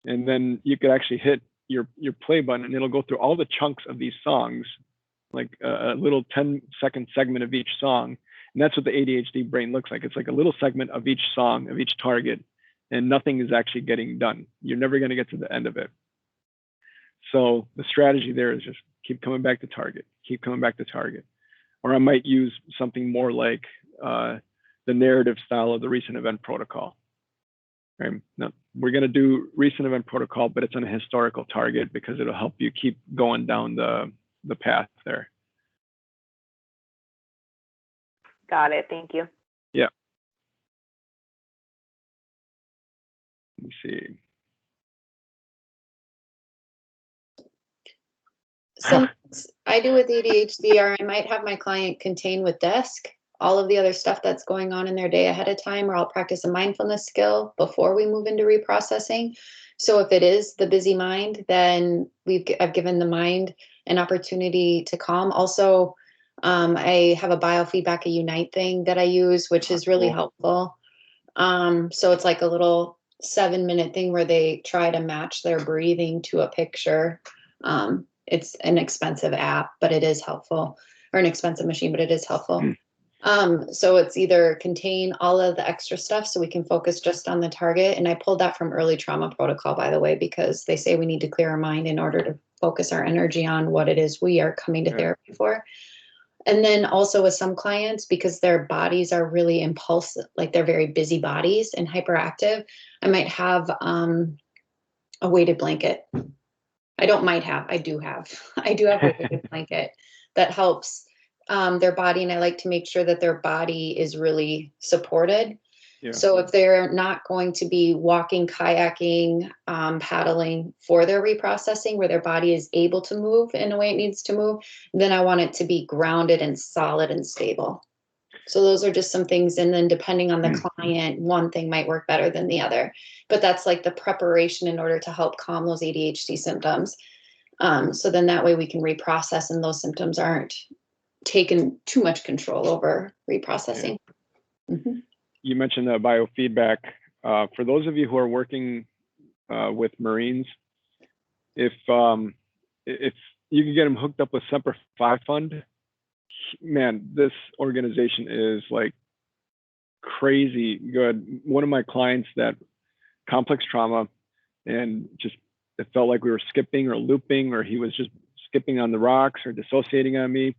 S1: And then you could actually hit your play button and it'll go through all the chunks of these songs, like a little 10-second segment of each song. And that's what the ADHD brain looks like. It's like a little segment of each song, of each target, and nothing is actually getting done. You're never going to get to the end of it. So the strategy there is just keep coming back to target, keep coming back to target. Or I might use something more like the narrative style of the recent event protocol. Right? Now, we're going to do recent event protocol, but it's on a historical target because it'll help you keep going down the path there.
S7: Got it. Thank you.
S1: Yeah. Let me see.
S3: Some I do with ADHD are I might have my client contain with desk all of the other stuff that's going on in their day ahead of time, or I'll practice a mindfulness skill before we move into reprocessing. So if it is the busy mind, then I've given the mind an opportunity to calm. Also, I have a biofeedback, a Unite thing that I use, which is really helpful. So it's like a little 7-minute thing where they try to match their breathing to a picture. It's an expensive app, but it is helpful, or an expensive machine, but it is helpful. So it's either contain all of the extra stuff so we can focus just on the target. And I pulled that from early trauma protocol, by the way, because they say we need to clear our mind in order to focus our energy on what it is we are coming to therapy for. And then also with some clients, because their bodies are really impulsive, like they're very busy bodies and hyperactive, I might have a weighted blanket. I do have a weighted blanket that helps their body. And I like to make sure that their body is really supported. Yeah. So if they're not going to be walking, kayaking, paddling for their reprocessing, where their body is able to move in a way it needs to move, then I want it to be grounded and solid and stable. So those are just some things. And then depending on the client, one thing might work better than the other. But that's like the preparation in order to help calm those ADHD symptoms. So then that way we can reprocess and those symptoms aren't taking too much control over reprocessing. Yeah. Mm-hmm.
S1: You mentioned biofeedback. For those of you who are working with Marines, if you can get them hooked up with Semper Fi Fund, man, this organization is like crazy good. One of my clients that complex trauma, and just it felt like we were skipping or looping, or he was just skipping on the rocks or dissociating on me.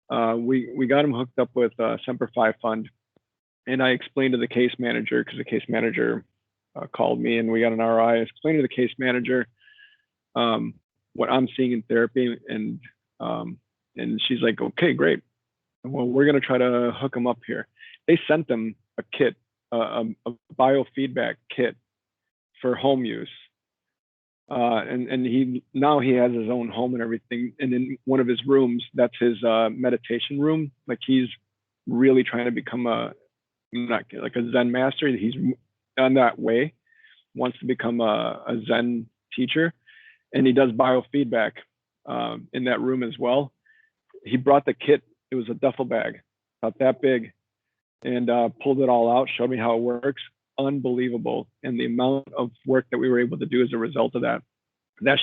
S1: We got him hooked up with Semper Fi Fund. And I explained to the case manager, because the case manager called me and we got an RI. I explained to the case manager what I'm seeing in therapy, and she's like, okay, great. Well, we're going to try to hook him up here. They sent them a kit, a biofeedback kit for home use. And he has his own home and everything. And in one of his rooms, that's his meditation room. Like he's really trying to become not like a Zen master. He's on that way, wants to become a Zen teacher, and he does biofeedback in that room as well. He brought the kit. It was a duffel bag, about that big, and pulled it all out, showed me how it works. Unbelievable. And the amount of work that we were able to do as a result of that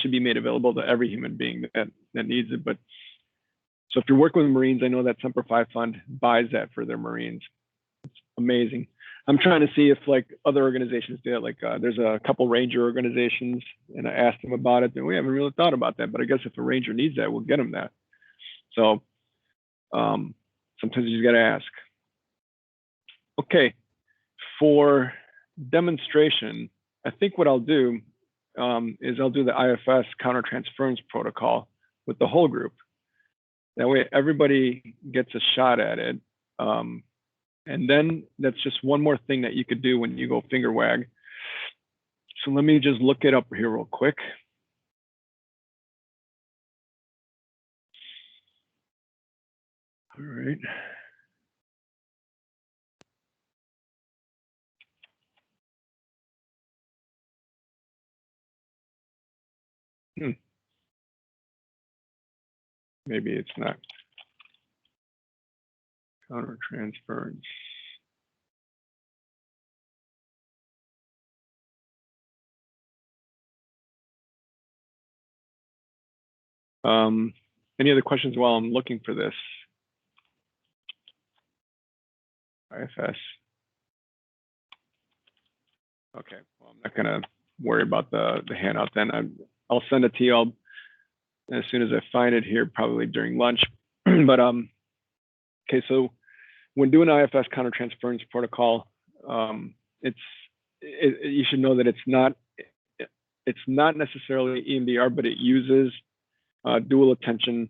S1: should be made available to every human being that needs it. But so if you're working with Marines, I know that Semper Fi Fund buys that for their Marines. It's amazing. I'm trying to see if like other organizations do it. Like there's a couple Ranger organizations, and I asked them about it, and we haven't really thought about that. But I guess if a Ranger needs that, we'll get them that. So sometimes you just got to ask. Okay, for demonstration, I think what I'll do is I'll do the IFS countertransference protocol with the whole group. That way everybody gets a shot at it. And then that's just one more thing that you could do when you go finger wag. So let me just look it up here real quick. All right. Maybe it's not. Countertransference. Any other questions while I'm looking for this? IFS. Okay, well, I'm not gonna worry about the handout then. I'll send it to you as soon as I find it here, probably during lunch. But okay, so when doing IFS countertransference protocol, you should know that it's not necessarily EMDR, but it uses dual attention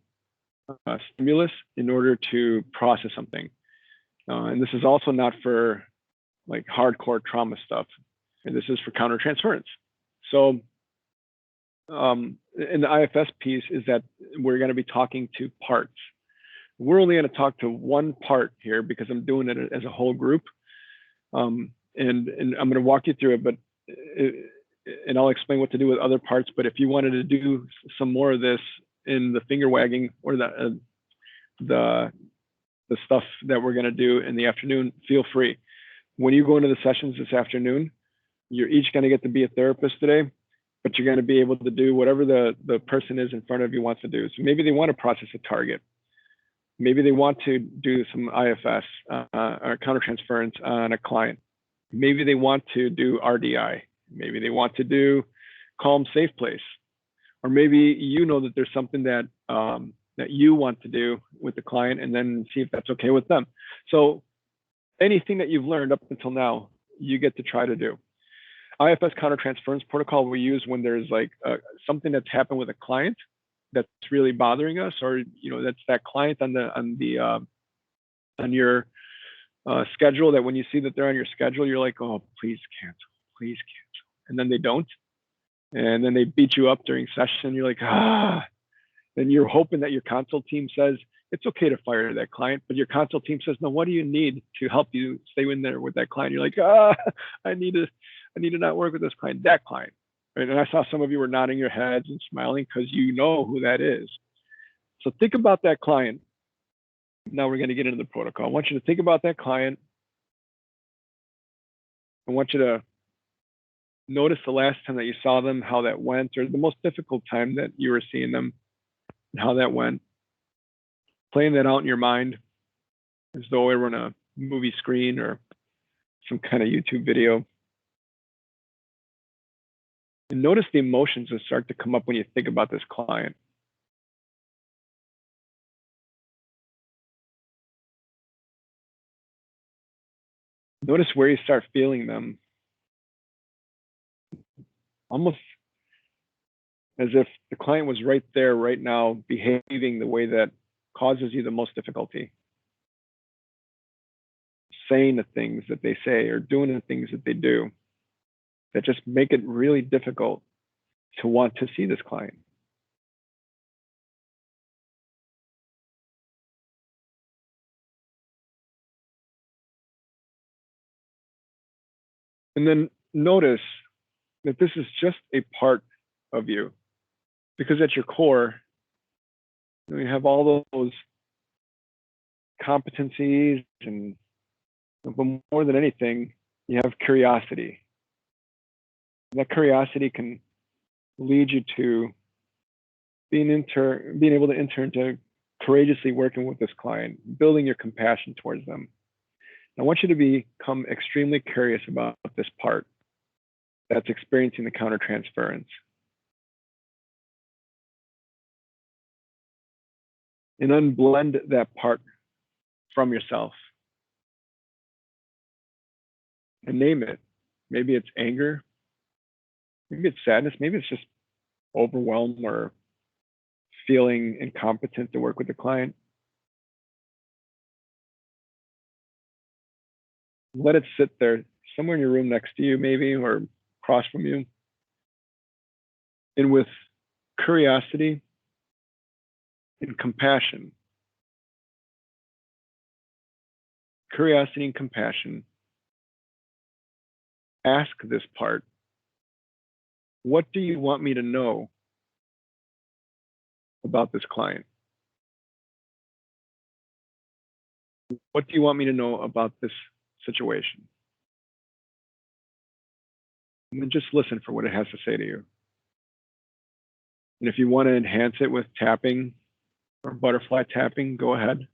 S1: stimulus in order to process something. And this is also not for like hardcore trauma stuff. And this is for countertransference. So in the IFS piece is that we're going to be talking to parts. We're only going to talk to one part here because I'm doing it as a whole group. And I'm going to walk you through it, but and I'll explain what to do with other parts. But if you wanted to do some more of this in the finger wagging or the stuff that we're going to do in the afternoon, feel free. When you go into the sessions this afternoon, you're each going to get to be a therapist today, but you're going to be able to do whatever the person is in front of you wants to do. So maybe they want to process a target. Maybe they want to do some IFS or countertransference on a client. Maybe they want to do RDI. Maybe they want to do calm, safe place. Or maybe you know that there's something that that you want to do with the client and then see if that's okay with them. So anything that you've learned up until now, you get to try to do. IFS countertransference protocol we use when there's like something that's happened with a client that's really bothering us, or that's that client on your schedule that when you see that they're on your schedule, you're like, oh, please cancel, and then they don't, and then they beat you up during session. You're like, and you're hoping that your consult team says it's okay to fire that client, but your consult team says, no, what do you need to help you stay in there with that client? You're like, I need to not work with this client, that client. Right? And I saw some of you were nodding your heads and smiling because you know who that is. So think about that client. Now we're going to get into the protocol. I want you to think about that client. I want you to notice the last time that you saw them, how that went, or the most difficult time that you were seeing them, and how that went. Playing that out in your mind as though we were on a movie screen or some kind of YouTube video. And notice the emotions that start to come up when you think about this client. Notice where you start feeling them. Almost as if the client was right there, right now, behaving the way that causes you the most difficulty. Saying the things that they say or doing the things that they do that just make it really difficult to want to see this client. And then notice that this is just a part of you, because at your core, you have all those competencies, and but more than anything, you have curiosity. And that curiosity can lead you to being able to enter into courageously working with this client, building your compassion towards them. I want you to become extremely curious about this part that's experiencing the countertransference. And unblend that part from yourself. And name it. Maybe it's anger. Maybe it's sadness. Maybe it's just overwhelm or feeling incompetent to work with the client. Let it sit there somewhere in your room next to you, maybe, or across from you. And with curiosity and compassion, ask this part, what do you want me to know about this client? What do you want me to know about this situation? And then just listen for what it has to say to you. And if you want to enhance it with tapping or butterfly tapping, go ahead.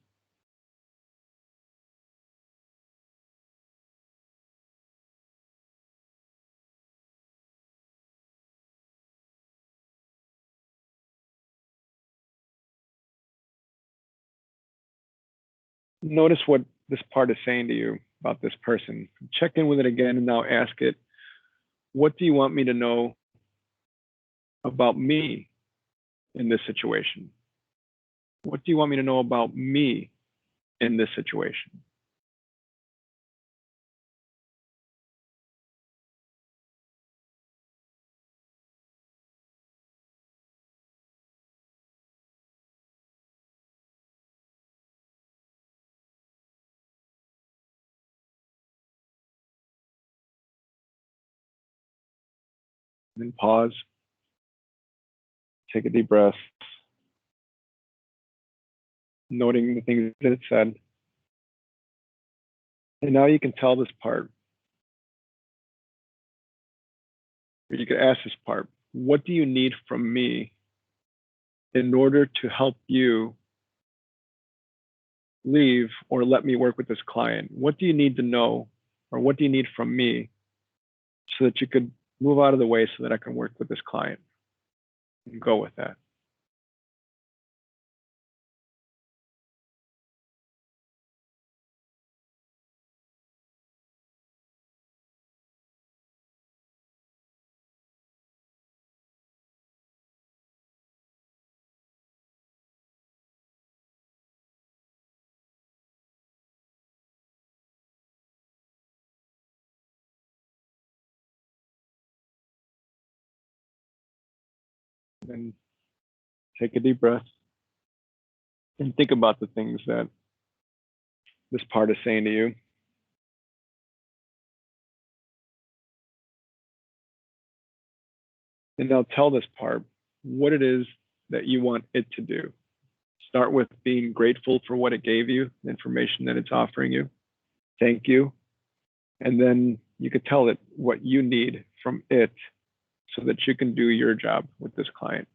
S1: Notice what this part is saying to you about this person. Check in with it again and now ask it, what do you want me to know about me in this situation? What do you want me to know about me in this situation? Then pause, take a deep breath, noting the things that it said. And now you can tell this part, or you could ask this part, what do you need from me in order to help you leave or let me work with this client? What do you need to know, or what do you need from me so that you could move out of the way so that I can work with this client? And go with that. Then take a deep breath and think about the things that this part is saying to you. And now tell this part what it is that you want it to do. Start with being grateful for what it gave you, the information that it's offering you. Thank you. And then you could tell it what you need from it so that you can do your job with this client.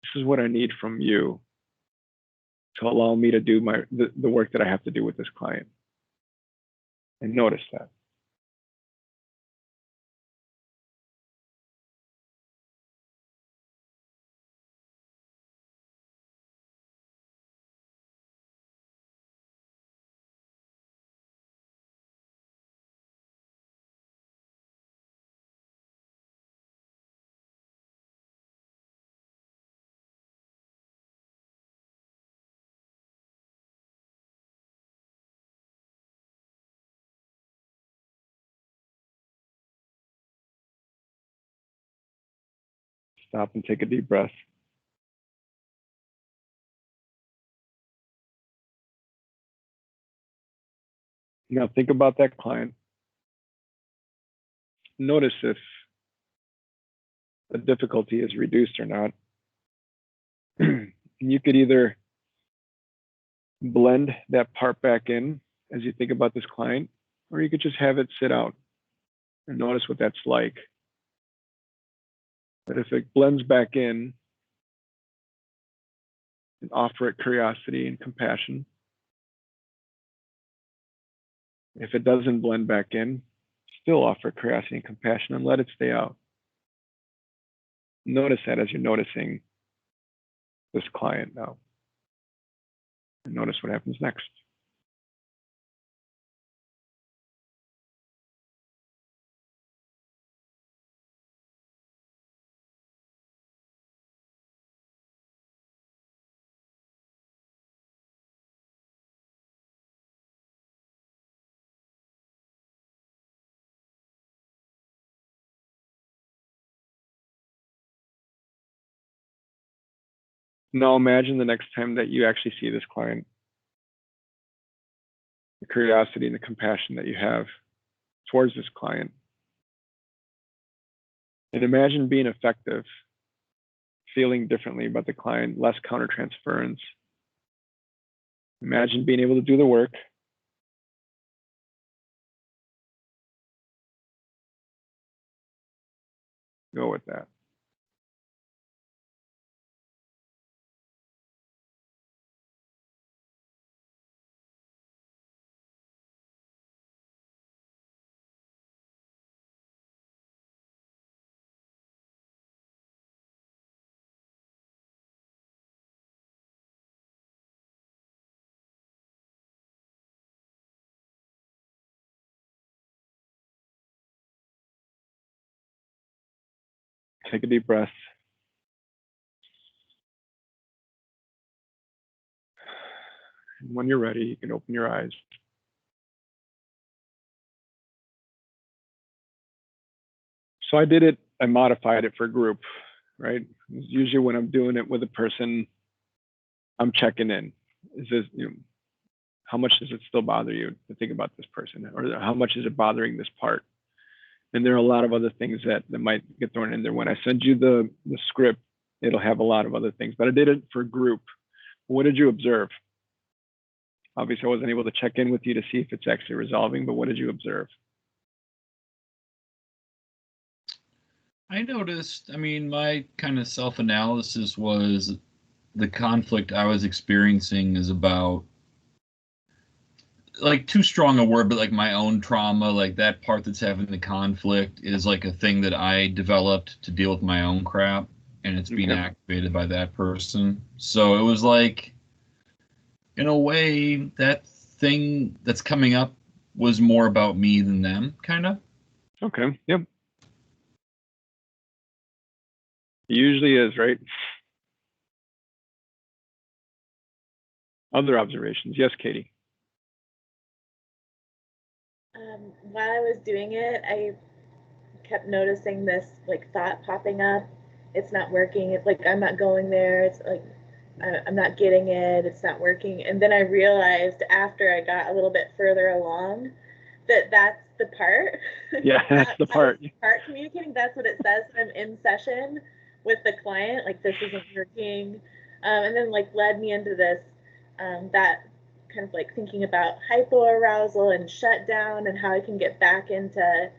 S1: This is what I need from you to allow me to do the work that I have to do with this client. And notice that. Stop and take a deep breath. Now think about that client. Notice if the difficulty is reduced or not. You could either blend that part back in as you think about this client, or you could just have it sit out and notice what that's like. But if it blends back in, and offer it curiosity and compassion. If it doesn't blend back in, still offer curiosity and compassion and let it stay out. Notice that as you're noticing this client now. And notice what happens next. Now imagine the next time that you actually see this client, the curiosity and the compassion that you have towards this client. And imagine being effective feeling differently about the client, less countertransference. Imagine being able to do the work. Go with that. Take a deep breath. And when you're ready, you can open your eyes. So I modified it for group, right? Usually when I'm doing it with a person, I'm checking in. Is this, how much does it still bother you to think about this person? Or how much is it bothering this part? And there are a lot of other things that might get thrown in there. When I send you the script, it'll have a lot of other things, but I did it for group. What did you observe? Obviously, I wasn't able to check in with you to see if it's actually resolving, but what did you observe?
S2: I noticed, my kind of self-analysis was the conflict I was experiencing is about, like, too strong a word, but like my own trauma, like that part that's having the conflict is like a thing that I developed to deal with my own crap, and it's being activated by that person. So it was like, in a way, that thing that's coming up was more about me than them, kind of.
S1: Okay, yep. It usually is, right? Other observations? Yes, Katie.
S8: While I was doing it, I kept noticing this like thought popping up. It's not working. It's like I'm not going there. It's like I'm not getting it. It's not working. And then I realized after I got a little bit further along that that's the part.
S1: Yeah, that's the part.
S8: Part communicating. That's what it says when I'm in session with the client. Like this isn't working, and then like led me into this that kind of like thinking about hypoarousal and shutdown and how I can get back into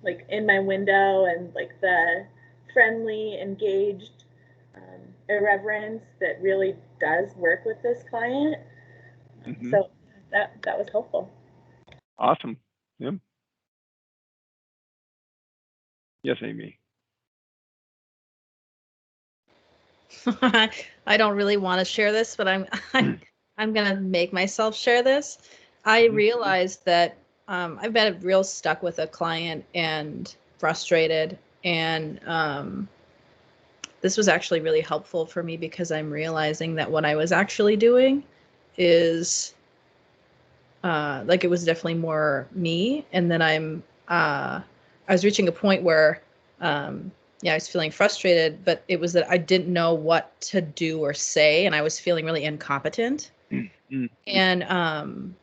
S8: like in my window and like the friendly, engaged irreverence that really does work with this client. So that was helpful.
S1: Awesome. Yeah. Yes, Amy.
S9: I don't really want to share this, but I'm gonna make myself share this. I realized that I've been real stuck with a client and frustrated, and this was actually really helpful for me because I'm realizing that what I was actually doing is like it was definitely more me, and then I was reaching a point where I was feeling frustrated, but it was that I didn't know what to do or say, and I was feeling really incompetent. And I'm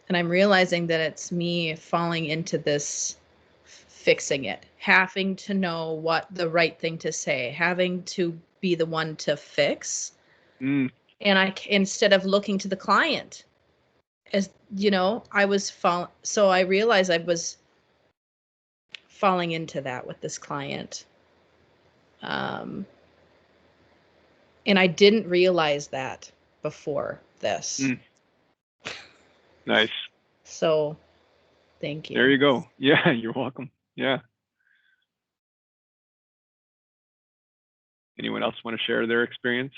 S9: realizing that it's me falling into this fixing it, having to know what the right thing to say, having to be the one to fix. And instead of looking to the client, as so I realized I was falling into that with this client. And I didn't realize that before this.
S1: Nice.
S9: So thank you.
S1: There you go. Yeah, you're welcome. Yeah. Anyone else want to share their experience?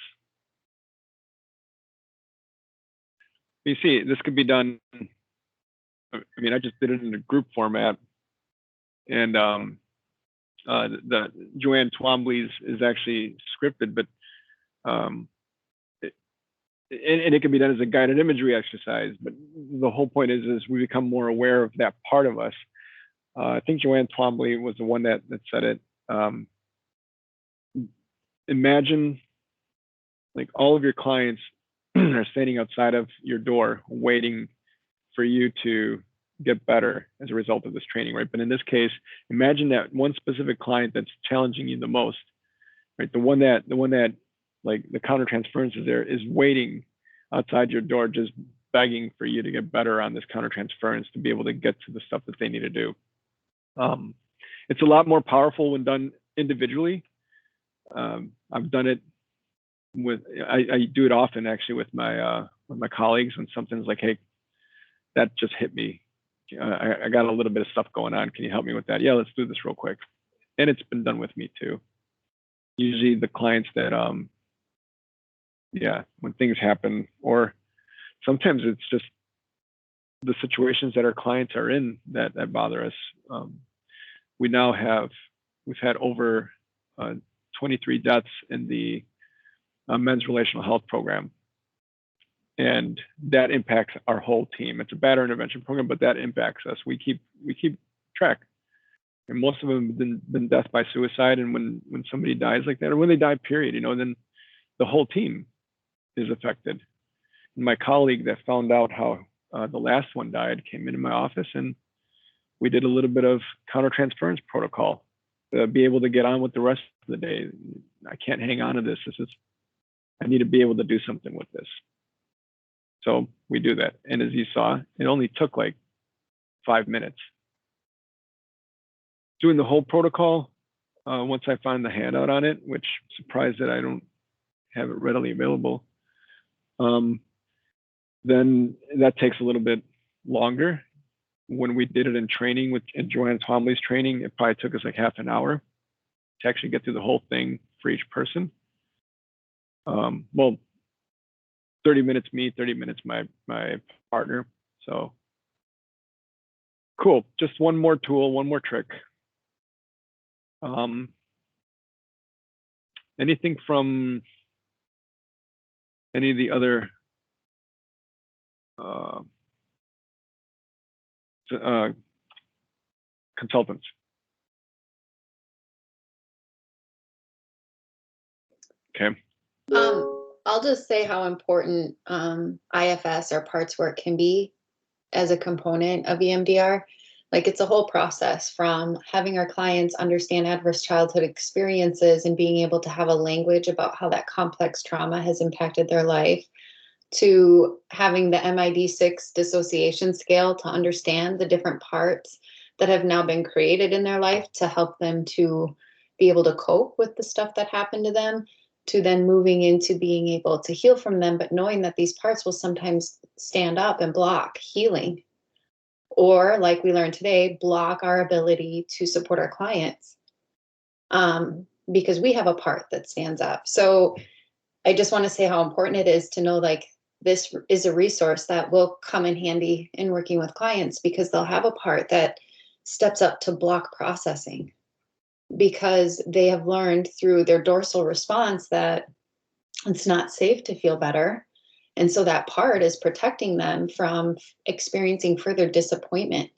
S1: You see, this could be done. I just did it in a group format, and the Joanne Twombly's is actually scripted, but it can be done as a guided imagery exercise. But the whole point is we become more aware of that part of us. I think Joanne Twombly was the one that said it. Imagine like all of your clients are standing outside of your door waiting for you to get better as a result of this training, right? But in this case, imagine that one specific client that's challenging you the most right? The one that like the countertransference is there is waiting outside your door, just begging for you to get better on this countertransference to be able to get to the stuff that they need to do. It's a lot more powerful when done individually. I've done it with, I do it often actually with my colleagues when something's like, hey, that just hit me. I got a little bit of stuff going on. Can you help me with that? Yeah, let's do this real quick. And it's been done with me too. Usually the clients that, yeah, when things happen, or sometimes it's just the situations that our clients are in that bother us. We've had over 23 deaths in the men's relational health program. And that impacts our whole team. It's a batterer intervention program, but that impacts us. We keep track. And most of them have been death by suicide. And when somebody dies like that, or when they die, period, then the whole team is affected. And my colleague that found out how the last one died came into my office, and we did a little bit of countertransference protocol to be able to get on with the rest of the day. I can't hang on to this. I need to be able to do something with this. So we do that. And as you saw, it only took like 5 minutes. Doing the whole protocol, once I find the handout on it, which I'm surprised that I don't have it readily available, then that takes a little bit longer. When we did it in training in Joanna Twombly's training, it probably took us like half an hour to actually get through the whole thing for each person. Well, 30 minutes me, 30 minutes my partner. So cool. Just one more tool, one more trick. Anything from any of the other consultants? Okay.
S3: I'll just say how important IFS or parts work can be as a component of EMDR. Like, it's a whole process from having our clients understand adverse childhood experiences and being able to have a language about how that complex trauma has impacted their life, to having the MID-6 dissociation scale to understand the different parts that have now been created in their life to help them to be able to cope with the stuff that happened to them, to then moving into being able to heal from them, but knowing that these parts will sometimes stand up and block healing, or, like we learned today, block our ability to support our clients, because we have a part that stands up. So I just want to say how important it is to know, like, this is a resource that will come in handy in working with clients, because they'll have a part that steps up to block processing, because they have learned through their dorsal response that it's not safe to feel better. And so that part is protecting them from experiencing further disappointment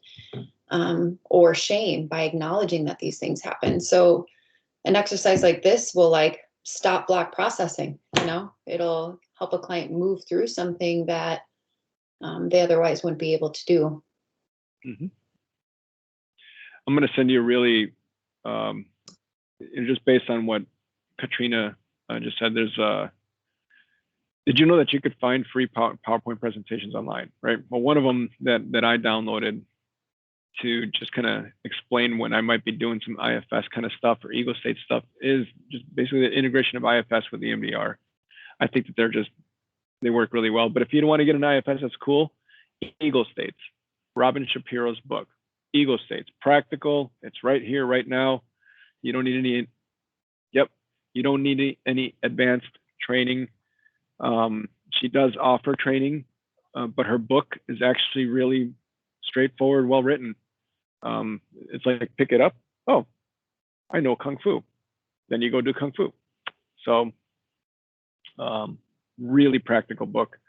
S3: or shame by acknowledging that these things happen. So an exercise like this will stop block processing. It'll help a client move through something that they otherwise wouldn't be able to do.
S1: Mm-hmm. I'm going to send you a really, just based on what Katrina just said, did you know that you could find free PowerPoint presentations online, right? Well, one of them that I downloaded to just kind of explain when I might be doing some IFS kind of stuff or ego state stuff is just basically the integration of IFS with EMDR. I think that they work really well. But if you don't want to get an IFS, that's cool. Ego states, Robin Shapiro's book, ego states, practical. It's right here, right now. You don't need you don't need any advanced training. She does offer training, but her book is actually really straightforward, well written. It's like, pick it up. Oh, I know Kung Fu. Then you go do Kung Fu. So really practical book.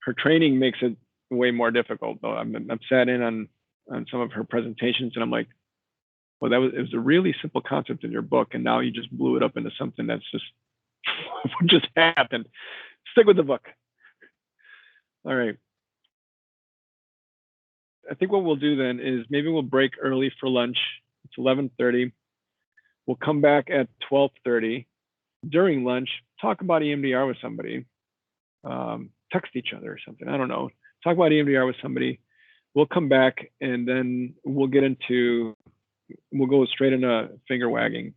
S1: Her training makes it way more difficult though. I've sat in on some of her presentations, and I'm like, well, it was a really simple concept in your book, and now you just blew it up into something that's just what just happened. Stick with the book. All right. I think what we'll do then is maybe we'll break early for lunch. It's 11:30. We'll come back at 12:30. During lunch, talk about EMDR with somebody. Text each other or something. I don't know. Talk about EMDR with somebody. We'll come back and then we'll go straight into finger wagging.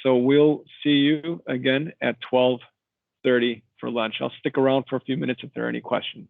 S1: So we'll see you again at 12:30 for lunch. I'll stick around for a few minutes if there are any questions.